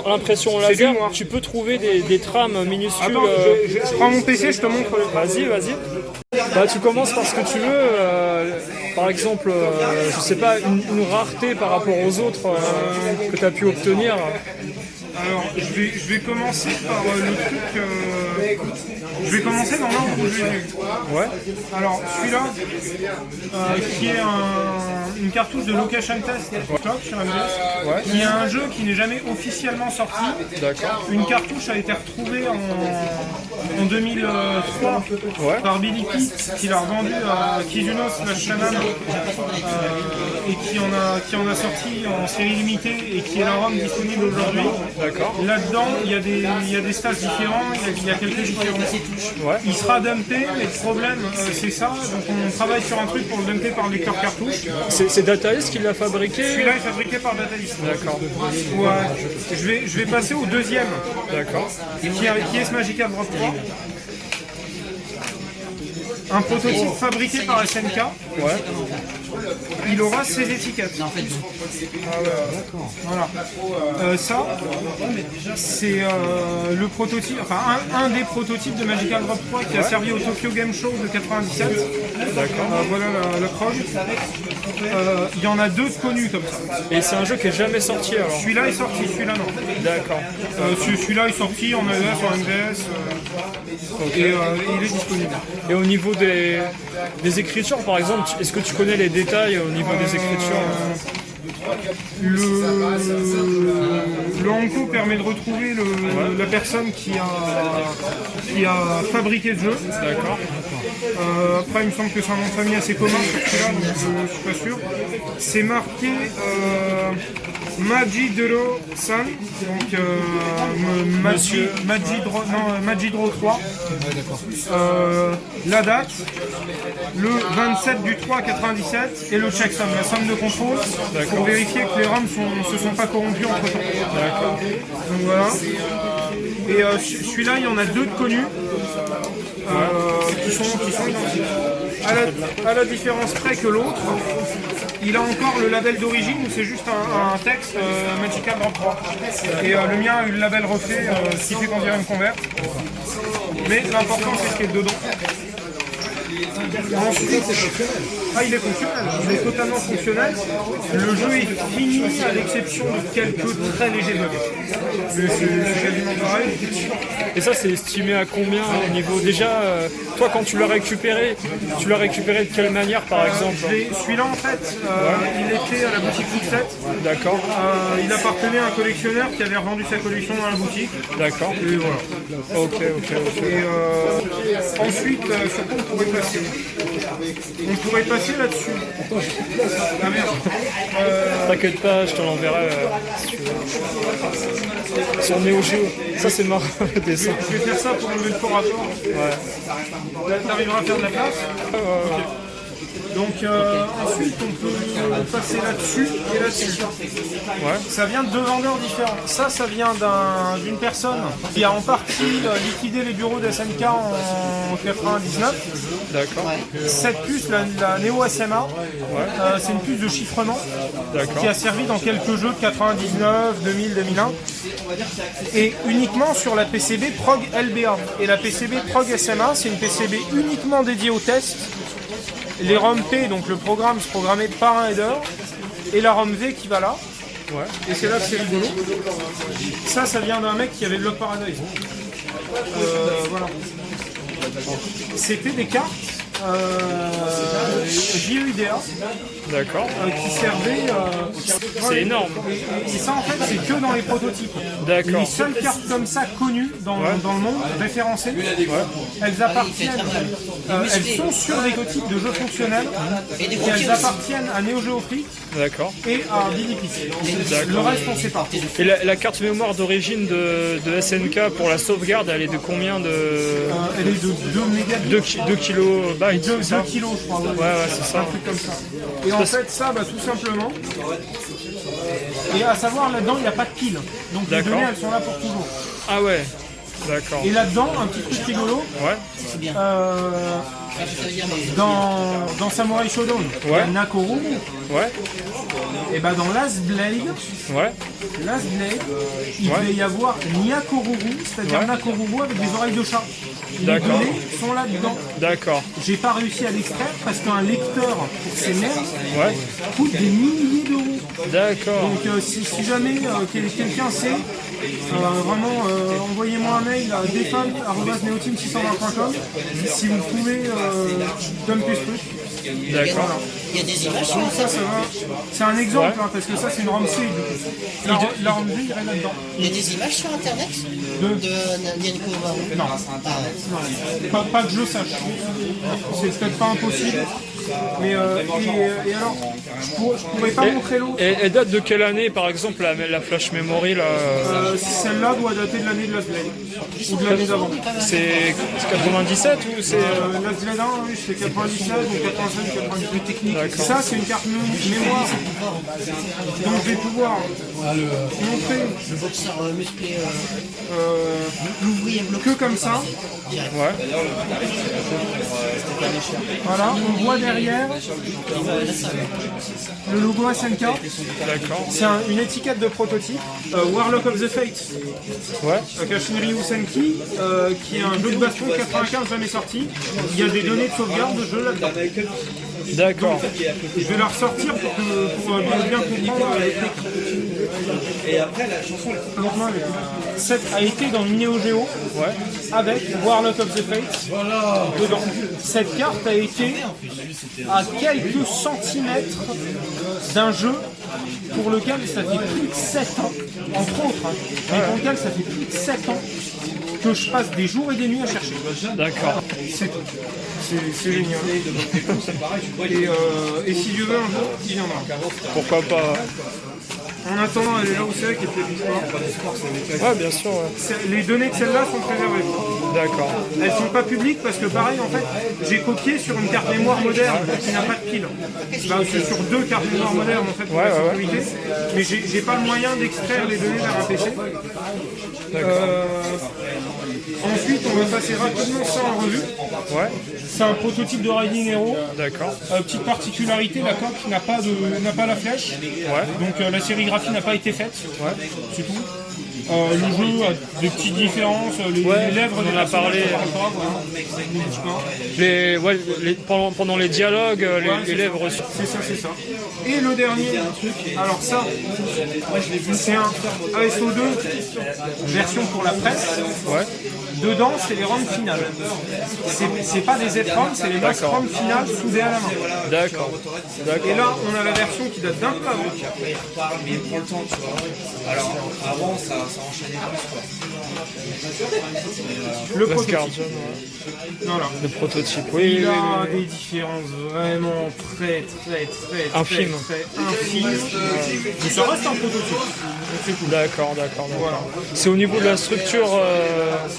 l'impression C'est du laser, noir. tu peux trouver des trames minuscules. Attends, je prends mon PC, je te montre. Vas-y. Bah, tu commences par ce que tu veux. Par exemple, je sais pas, une rareté par rapport aux autres que tu as pu obtenir. Alors, je vais commencer par le truc. Je vais commencer dans l'ordre où je l'ai eu. Alors, celui-là, qui est une cartouche de Location Test sur MGS, qui est un jeu qui n'est jamais officiellement sorti. Une cartouche a été retrouvée en 2003 par Billy Pete, qui l'a revendue à Kizuno/Shannon et qui en a sorti en série limitée et qui est la ROM disponible aujourd'hui. Là-dedans, il y a des stages différents, il y a quelques différences. Il sera dumpé, mais le problème, c'est ça. Donc on travaille sur un truc pour le dumper par le lecteur cartouche. C'est Data East qui l'a fabriqué. Celui-là est fabriqué par Data East. D'accord. Je vais passer au deuxième. Qui est ce Magical Drop 3. Un prototype fabriqué par SNK. Il aura ses étiquettes. Voilà. Ça, c'est le prototype, enfin un des prototypes de Magical Drop 3 qui a servi au Tokyo Game Show de 97. Voilà la prog. Il y en a deux connus comme ça. Et c'est un jeu qui est jamais sorti alors. Celui-là est sorti, celui-là non. D'accord. Celui-là est sorti en AES, en MVS. Et il est disponible. Et au niveau des écritures, par exemple, est-ce que tu connais les détails au niveau des écritures? Le Hanko permet de retrouver la personne qui a fabriqué le jeu. D'accord. Après, il me semble que c'est un nom de famille assez commun sur celui-là, donc je suis pas sûr. C'est marqué Majidro-san, donc Majidro 3. La date, le 27 du 3 97 et le checksum, la somme de contrôle, pour vérifier que les ROM se sont pas corrompus entre temps. D'accord. Donc voilà. Et celui-là, il y en a deux de connus. Qui sont identiques. À la différence près que l'autre, il a encore le label d'origine où c'est juste un texte Magical Drop 3. Et le mien a eu le label refait, ce qui fait qu'on dirait une converte. Mais l'important c'est ce qui est dedans. Ensuite, il est fonctionnel, il est totalement fonctionnel. Le jeu est fini à l'exception de quelques très légers bugs. Mais c'est quasiment pareil. Et ça, c'est estimé à combien au niveau déjà toi, quand tu l'as récupéré de quelle manière, par exemple? Celui-là, en fait, il était à la boutique Fixette. D'accord. Il appartenait à un collectionneur qui avait revendu sa collection dans la boutique. D'accord. Et voilà. Ok. Et ensuite, sur quoi on pourrait passer? On pourrait passer là-dessus. Ah merde. T'inquiète pas, je te l'enverrai si tu veux. Sur Neo Geo. Ça, c'est marrant, le dessin. Je vais faire ça pour enlever le fort rapport. T'arriveras à faire de la place? Ok. Donc ensuite on peut passer là-dessus et là-dessus. Ouais. Ça vient de deux vendeurs différents. Ça vient d'une personne qui a en partie liquidé les bureaux de SNK en 99. D'accord. Cette puce, la Neo SMA, c'est une puce de chiffrement qui a servi dans quelques jeux de 99, 2000, 2001 et uniquement sur la PCB Prog LBA. Et la PCB Prog SMA, c'est une PCB uniquement dédiée au test. Les ROM P, donc le programme se programmait par un header, et la ROM V qui va là. Ouais. Et c'est là que c'est rigolo. Ça vient d'un mec qui avait le Block Paradise. Voilà. C'était des cartes JEIDA D'accord. qui servaient. C'est énorme. Et ça en fait c'est que dans les prototypes. D'accord. Les seules cartes comme ça connues dans le monde, référencées, elles appartiennent. Elles sont sur des prototypes de jeux fonctionnels et elles appartiennent à Neo Geo Freak et à Billy Peak. Le reste on sait pas. Et la carte mémoire d'origine de SNK pour la sauvegarde, elle est de combien de... Elle est de 2 mégabits. 2 kilobytes, 2 c'est ça? kilos je crois. Ouais, c'est ça. Un truc comme ça. Et en fait ça, tout simplement, et à savoir là-dedans il n'y a pas de pile. Donc les données elles sont là pour toujours. Ah ouais, d'accord. Et là-dedans, un petit truc rigolo, Ouais. dans Samurai Shodown, il y a Nakoru, Ouais. et dans Last Blade, Ouais. il devait y avoir Nyakoruru, c'est-à-dire Nakoruru avec des oreilles de chat. Les D'accord. données sont là-dedans. D'accord. J'ai pas réussi à l'extraire parce qu'un lecteur pour ces merdes Ouais. coûte des milliers d'euros. D'accord. Donc si jamais quelqu'un sait, vraiment envoyez-moi un mail à defan@neoteam620.com si vous pouvez dumper ce truc. D'accord. Il y a des images sur Donc ça va. C'est un exemple parce que ça c'est une ROM C. La ROM V irait là-dedans. Il y a des images sur internet de Nyanko Maru? Non. Pas que je sache. C'est peut-être pas impossible. Mais et alors, je pourrais pas montrer l'autre. Et elle date de quelle année, par exemple, la flash memory là Celle-là doit dater de l'année de Last Blade. Ou de l'année d'avant. C'est 97 ou c'est... Last Blade 1, oui, c'est 97 ou 87, 98 technique. Ça, c'est une carte mémoire. Donc je vais pouvoir montrer Le boxeur musclé, l'ouvrier bloqué. que comme ça. Ouais. Voilà, on voit derrière le logo SNK. D'accord. C'est une étiquette de prototype. Warlock of the Fate. Ouais. Kashin Ryu Senki, qui est un jeu de baston de 95 jamais sorti. Il y a des données de sauvegarde de jeu là-dedans. D'accord. Je vais la ressortir pour bien comprendre. Et après, la chanson, Cette a été dans le Neo Geo avec Warlock of the Fates dedans. Cette carte a été à quelques centimètres d'un jeu pour lequel ça fait plus de 7 ans, entre autres, mais pour lequel ça fait plus de 7 ans que je passe des jours et des nuits à chercher. D'accord. C'est tout. C'est génial. Et si Dieu veut, un jour, il viendra. Pourquoi pas? En attendant, elle est là où c'est, qui est peut-être Ouais, bien sûr. Ouais. Les données de celle-là sont préservées. D'accord. Elles sont pas publiques parce que pareil, en fait, j'ai copié sur une carte mémoire moderne qui n'a pas de pile. C'est sur 2 cartes mémoire modernes en fait pour la sécurité, mais j'ai pas le moyen d'extraire les données vers un PC. Ensuite, on va passer rapidement ça en revue. Ouais. C'est un prototype de Riding Hero. D'accord. Petite particularité, la coque n'a pas la flèche. Ouais. Donc la sérigraphie n'a pas été faite. Ouais. C'est tout. Le jeu a des petites différences, les lèvres on en a parlé. Pendant les dialogues, les lèvres. C'est ça. Et le dernier truc, alors ça, c'est un ASO2 version pour la presse. Ouais. Dedans, c'est les ROM finales. C'est pas des Z-ROM, c'est les max ROM finales soudées à la main. D'accord. Et là, on a la version qui date d'un peu avant. mais il prend le temps, tu vois. Alors, avant, ça enchaînait plus, quoi. Le prototype. Voilà. Le prototype, oui. Il a des différences vraiment très infimes. Mais ça reste un prototype. D'accord. Voilà. C'est au niveau de la structure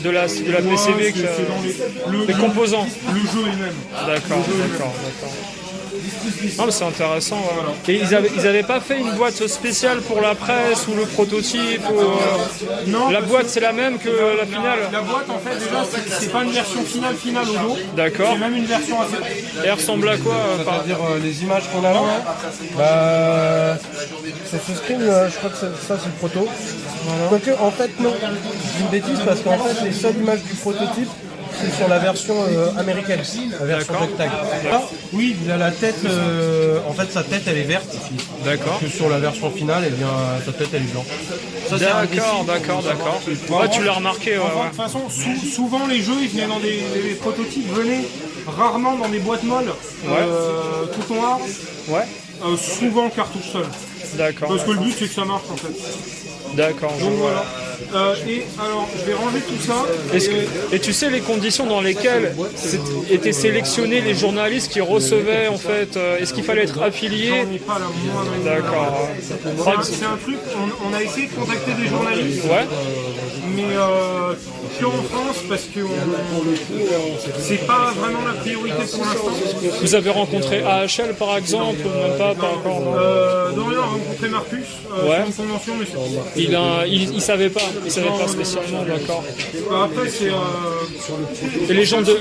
de la PCB que c'est dans les composants. Le jeu lui-même. D'accord. Ah, mais c'est intéressant. Ouais. Et ils avaient pas fait une boîte spéciale pour la presse ou le prototype Non, la boîte c'est la même que la finale. La boîte, en fait, déjà, c'est pas une version finale au dos. D'accord. C'est même une version assez. Et elle ressemble à quoi C'est-à-dire les images qu'on a là, bah, c'est ce screen, je crois que ça c'est le proto. Quoique, en fait, non. C'est une bêtise parce qu'en fait, les seules images du prototype, c'est sur la version américaine, la version DuckTag. Là, oui, il a la tête, en fait, sa tête elle est verte ici. D'accord. Que sur la version finale, eh bien, sa tête elle est blanche. D'accord. Ouais, tu l'as remarqué, ouais. De toute façon, souvent les jeux, ils venaient dans les prototypes venaient rarement dans des boîtes molles, tout noir. Ouais. Souvent cartouche seule. D'accord. Parce que le but c'est que ça marche en fait. D'accord. Donc voilà. Et alors, je vais ranger tout ça. Et tu sais les conditions dans lesquelles étaient sélectionnés les journalistes qui recevaient en fait est-ce qu'il fallait être affilié? J'en ai pas la moindre idée. D'accord. C'est un truc, on a essayé de contacter des journalistes. Ouais. Mais que en France parce que c'est pas vraiment la priorité pour l'instant. Vous avez rencontré AHL par exemple? Même pas encore. Non. Non, on a rencontré Marcus Ouais. sur une convention, mais c'est Il savait pas spécialement, d'accord. après c'est Et les gens de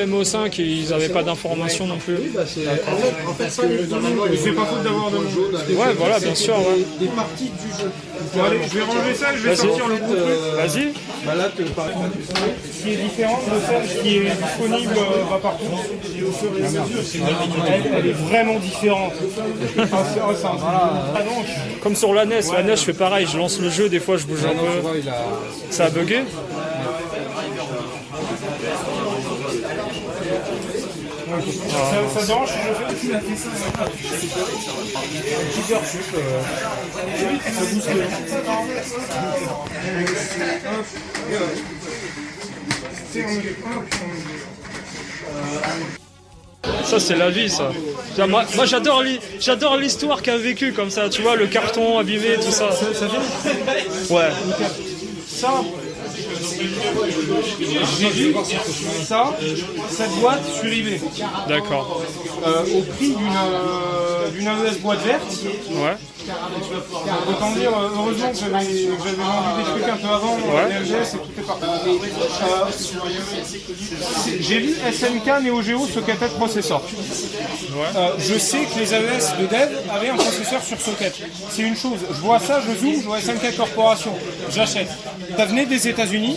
MO5, ils n'avaient pas d'informations non plus. En fait, ça, c'est pas faute d'avoir de Ouais, voilà, bien sûr. Ouais. des parties du jeu. Bon, allez, je vais ranger ça, je vais sortir le gros truc. Vas-y. Bah là, par exemple, Qui est différente de celle qui est disponible partout. Elle est vraiment différente. Comme sur la NES. La NES, je fais pareil. Je lance le jeu, des fois je bouge un peu. Ça a bugué. Ça dérange si je fais Ça c'est la vie ça. Moi j'adore l'histoire qu'a vécu comme ça, tu vois, le carton abîmé, tout ça. Ouais. ça. J'ai vu ça, cette boîte sur eBay. D'accord. Au prix d'une AES boîte verte. Ouais. Autant dire, heureusement que j'avais vendu des trucs un peu avant, LGS et tout est parti. J'ai vu SNK Neo Geo Socket Processor. Je sais que les AES de dev avaient un processeur sur Socket. C'est une chose, je vois ça, je zoome, je vois SNK Corporation, j'achète. Ça venait des États-Unis,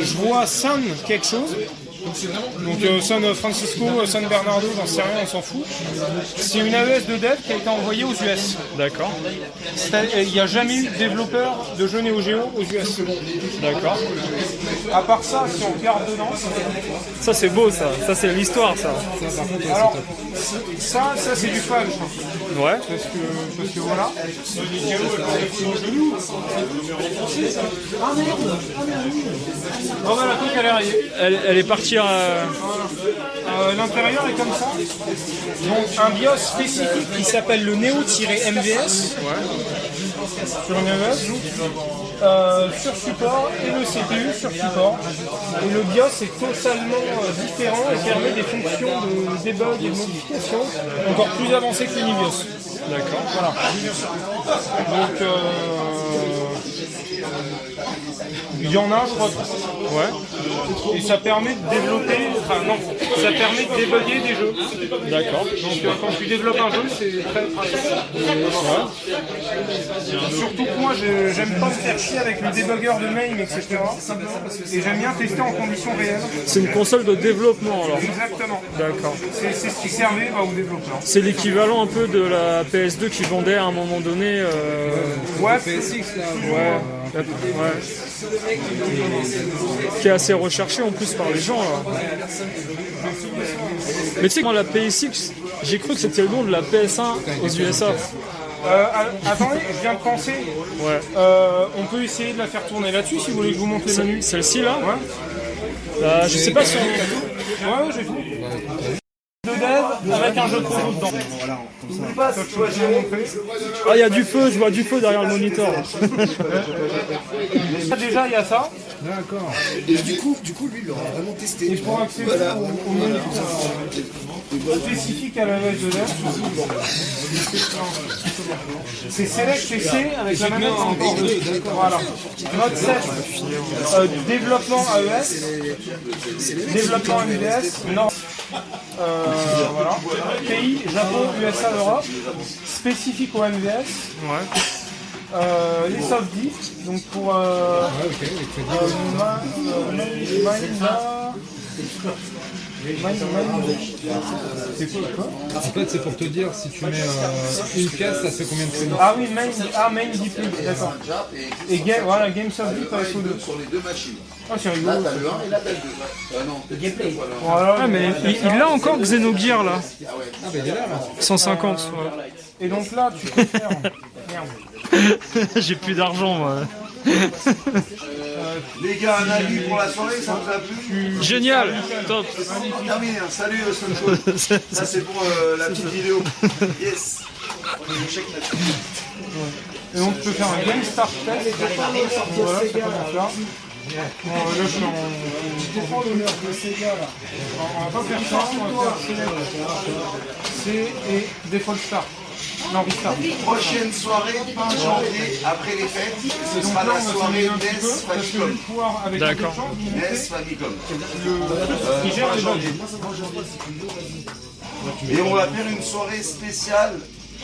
je vois San quelque chose. Donc San Francisco, San Bernardo, j'en sais rien, on s'en fout. C'est une AES de dev qui a été envoyée aux US. D'accord. Il n'y a jamais eu de développeur de jeux Neo Geo aux US. D'accord. À part ça, si on regarde dedans... Ça c'est beau ça, ça c'est l'histoire ça. Alors, ça c'est du fan. Ouais. Parce que voilà. Oh bah la coque elle est rayée. Elle est partie l'intérieur est comme ça. Donc un BIOS spécifique qui s'appelle le Neo-MVS. Sur une AES. Sur support et le CPU sur support. Et le BIOS est totalement différent et permet des fonctions de debug et de modification encore plus avancées que l'UniBIOS. D'accord. Voilà. Donc il y en a, je crois. Ouais. Et ça permet de développer. Enfin non, ça permet de débugger des jeux. D'accord. Donc quand tu développes un jeu, c'est très pratique. Surtout que moi, j'aime pas me faire chier avec le débugger de MAME, etc. Et j'aime bien tester en conditions réelles. C'est une console de développement alors. Exactement. D'accord. C'est ce qui servait aux développeurs. C'est l'équivalent un peu de la PS2 qui vendait à un moment donné. Ouais, PSX là. Ouais. Qui est assez recherché en plus par les gens là. Mais tu sais, quand la PSX, j'ai cru que c'était le nom de la PS1 aux USA. Attendez, je viens de penser. Ouais. On peut essayer de la faire tourner là-dessus si vous voulez que je vous montre les menus. Celle-ci là. Ouais. Je sais pas si on... Ouais, j'ai tout. De dev avec un jeu de proto dedans. Ah, il y a du feu, je vois du feu derrière le moniteur. Déjà, il y a ça. D'accord. Et du coup, lui, il l'aura vraiment testé. Et pour accéder au menu spécifique à la OS de l'air, c'est Select et C avec la manette en port 2. Voilà. Note 7, développement AES, développement MVS, non. Voilà. Pays, Japon, USA, Europe, spécifique au MVS. Les soft disks, donc pour c'est quoi? En fait, c'est pour te dire, si tu mets une pièce, ça fait combien de crédits? Ah oui, main deeply, d'accord. Et voilà, Game Soft Deep ASO2. Sur les deux machines. Ah, c'est rigolo. Là, t'as le 1 et là, t'as le 2. Non, gameplay. Voilà, Ah, mais il a encore Xenogear là. Ah, bah il est là, là. 150. Ouais. Et donc là, tu peux faire. Merde. J'ai plus d'argent moi. Les gars, un avis pour la soirée, ça vous a plu? Génial, top. Terminé, hein. Salut Sunshine. Ça c'est pour la petite vidéo. Yes. Et donc tu peux faire un Game Start Test. Voilà, ça commence là. Bon, là je suis en l'honneur de Sega là. On va pas faire ça, on va faire C et Default Start. Non, Restart. Prochaine soirée, fin janvier, après les fêtes, ce sera la soirée NES Famicom. D'accord. NES Famicom. Il gère les janvier. Et on va faire une soirée spéciale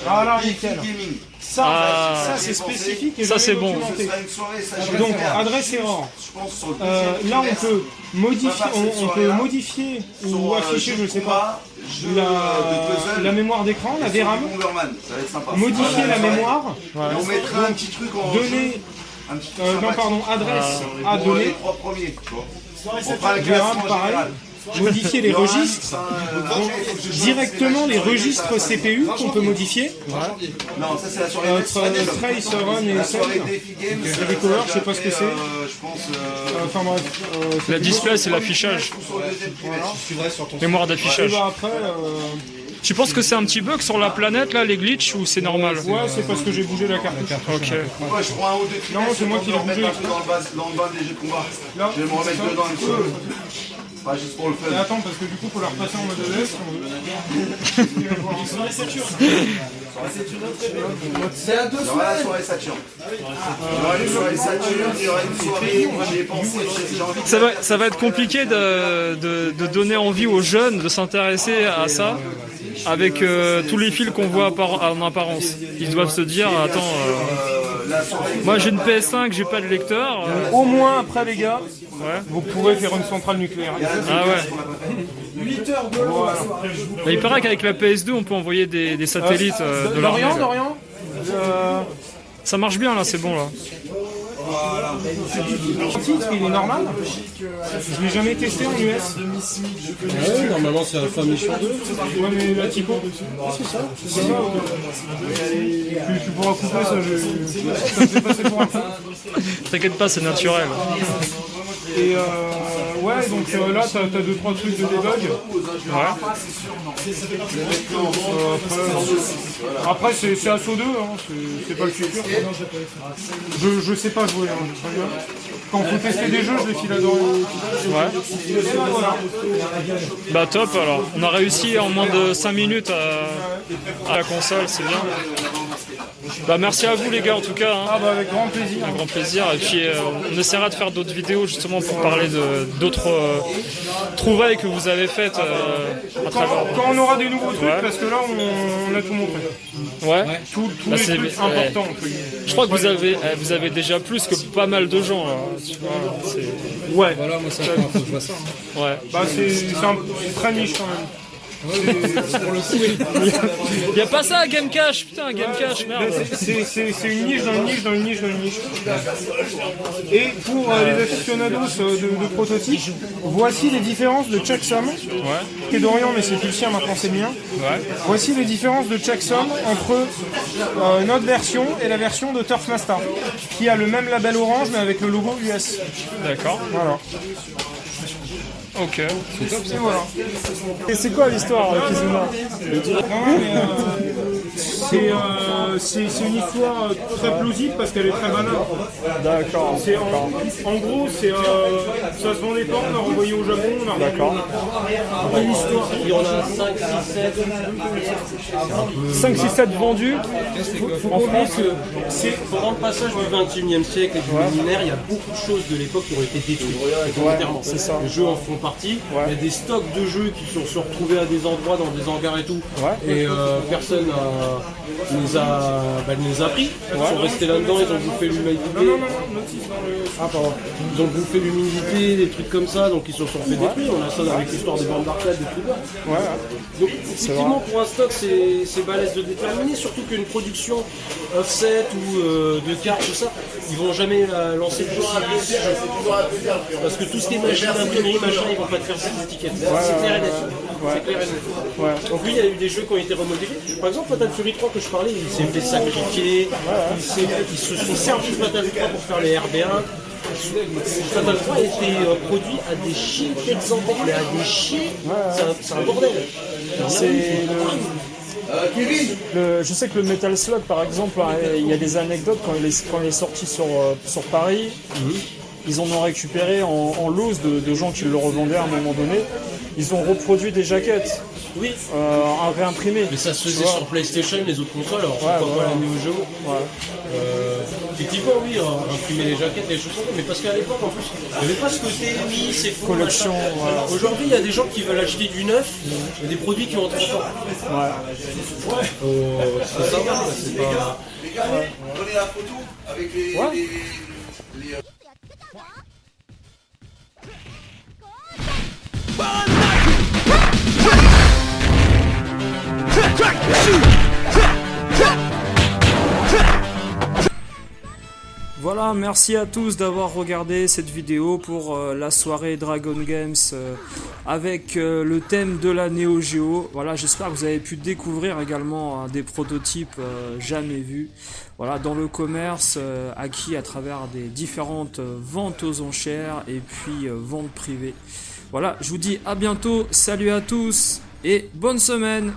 Ah là, Geeky nickel. Gaming. Ça c'est spécifique et ça, c'est bon. Ce documenté. sera une soirée, ça je Donc, l'espère. adresse erreur. Je pense sur le deuxième Là, on trimestre. peut modifier, On va faire cette on peut soirée-là. modifier ou Sur, afficher, jeu je sais de pas, combat, jeu de puzzle, la mémoire d'écran, la et sur VRAM, du Bomberman. Ça va être sympa. modifier la soirée. mémoire, Et on mettra un petit truc en donner, jeu, un petit truc non sympathique. pardon, adresse à Pour les donner, 3 premiers, tu vois. On fera le VRAM classement pareil, général. modifier les registres, directement les registres CPU qu'on peut modifier, Non, ça c'est la soirée NES Trace, Famicom. Run et La Save. soirée Défi Games. Il y a des couleurs, je sais pas ce que c'est. Je pense. Enfin bref, La display, c'est l'affichage. Sur le deuxième trimestre. Mémoire et d'affichage. bah après, Tu penses que c'est un petit bug sur la planète là, les glitches, ou c'est normal? ouais c'est parce que j'ai bougé la cartouche. Ok. Ouais, je prends un ou deux trimestres. Non, c'est moi qui l'ai bougé. Dans le bas des jeux de combat. Là, Je vais me remettre c'est ça. dedans un petit peu. Pas juste pour le Mais fun. attends, parce que du coup, faut la repasser en mode ES. C'est à 2 Il y aura la semaines. soirée Saturne. Il y aura une soirée Saturne, il y aura une soirée où j'ai pensé, j'ai envie de Ça va être compliqué de donner envie aux jeunes de s'intéresser à ça avec tous les fils qu'on voit en apparence. Ils doivent se dire, attends, la soirée. moi j'ai une PS5, j'ai pas de lecteur. Au moins, après, les gars, Ouais. vous pourrez faire une centrale nucléaire. Ah ouais. 8 heures de long la soirée. Bah, il paraît qu'avec la PS2 on peut envoyer des satellites de l'armée. Dorian Ça marche bien là, c'est bon là. le titre, il est normal. Je l'ai jamais testé en US. Ouais, normalement c'est Alpha Mission 2. Ouais, mais la typo. C'est ça. Tu pourras couper ça. Ça me fait passer pour un fou. T'inquiète pas, c'est naturel. Et ouais, donc là, t'as 2-3 trucs de debug. Ouais. Après, c'est ASO 2, hein, c'est pas le futur. Je sais pas jouer, hein, très bien. Quand faut tester des jeux, je les file à Dorian. Ouais. Voilà. Bah top alors. On a réussi en moins de 5 minutes à la console, c'est bien. Bah merci à vous les gars en tout cas. Hein. Ah bah avec grand plaisir. Un grand plaisir. Et puis on essaiera de faire d'autres vidéos justement pour parler d'autres trouvailles que vous avez faites à travers. Quand on aura des nouveaux trucs, Ouais. parce que là, on a tout montré. Ouais. Tous Bah, les c'est- trucs importants. entre guillemets. Je crois que vous avez déjà plus que pas mal de gens là. Tu vois, c'est- Ouais. Voilà, moi, c'est la première fois que je vois ça. Hein. ouais. Bah c'est très niche quand même. Il y a pas ça à Game Cash, putain, Game Cash, merde. C'est une niche dans une niche dans une niche dans une niche. Et pour les aficionados de prototypes, voici les différences de checksum. Ouais. Qui est Dorian, mais c'est plus le sien, maintenant c'est le mien. Ouais. Voici les différences de checksum entre notre version et la version de Turf Master, qui a le même label orange mais avec le logo US. D'accord. Voilà. Ok. Et voilà. Et c'est quoi l'histoire, Kizuna? C'est une histoire très plausible parce qu'elle est très banale. D'accord. En gros, ça se vendait pas, on a renvoyé au Japon, on a D'accord. une histoire. Il y en a 5, 6, 7. 5, 6, 7 vendus. Faut comprendre que pendant le passage du 21e siècle et du millénaire, il y a beaucoup de choses de l'époque qui ont été détruites. Volontairement. C'est ça. Les jeux en font partie. Il y a des stocks de jeux qui se sont retrouvés à des endroits, dans des hangars et tout. Et personne ne les a pris. Ils sont restés là-dedans, ils ont bouffé l'humidité. Ils ont bouffé l'humidité, des trucs comme ça, donc ils se sont fait détruire. On a ça avec l'histoire des bandes d'arcade, des trucs là. Donc effectivement, pour un stock, c'est balèze de déterminer, surtout qu'une production offset ou de cartes, tout ça, ils vont jamais lancer le jeu parce que tout ce qui est machine d'imprimerie, machin, ils vont pas te faire ces étiquettes. C'est clair et net. C'est clair et net. Donc lui, il y a eu des jeux qui ont été remodélés. Par exemple, Fatal Fury 3 que je parlais, il s'est fait sacrifier, ils se sont servis de Fatal 3 pour faire les RB1. Fatal 3 a été produit à des chiens d'exemplaires, mais à des chiens, c'est un bordel. Je sais que le Metal Slug, par exemple, il y a des anecdotes quand il est sorti sur Paris. Ils en ont récupéré en loose de gens qui le revendaient à un moment donné. Ils ont reproduit des jaquettes. Oui. Réimprimées. Mais ça se faisait sur PlayStation, les autres consoles, alors pourquoi pas la Neo Geo. Effectivement, oui, imprimer les jaquettes, les choses comme ça, mais parce qu'à l'époque, en plus, il n'y avait pas ce côté, oui, c'est faux, collection. Aujourd'hui, il y a des gens qui veulent acheter du neuf, et des produits qui ont 30 ans. C'est sympa, c'est pas... Les gars, prenez la photo avec les Voilà, merci à tous d'avoir regardé cette vidéo pour la soirée Dragon Games avec le thème de la Neo Geo. Voilà, j'espère que vous avez pu découvrir également des prototypes jamais vus. Voilà, dans le commerce, acquis à travers des différentes ventes aux enchères et puis ventes privées. Voilà, je vous dis à bientôt, salut à tous et bonne semaine!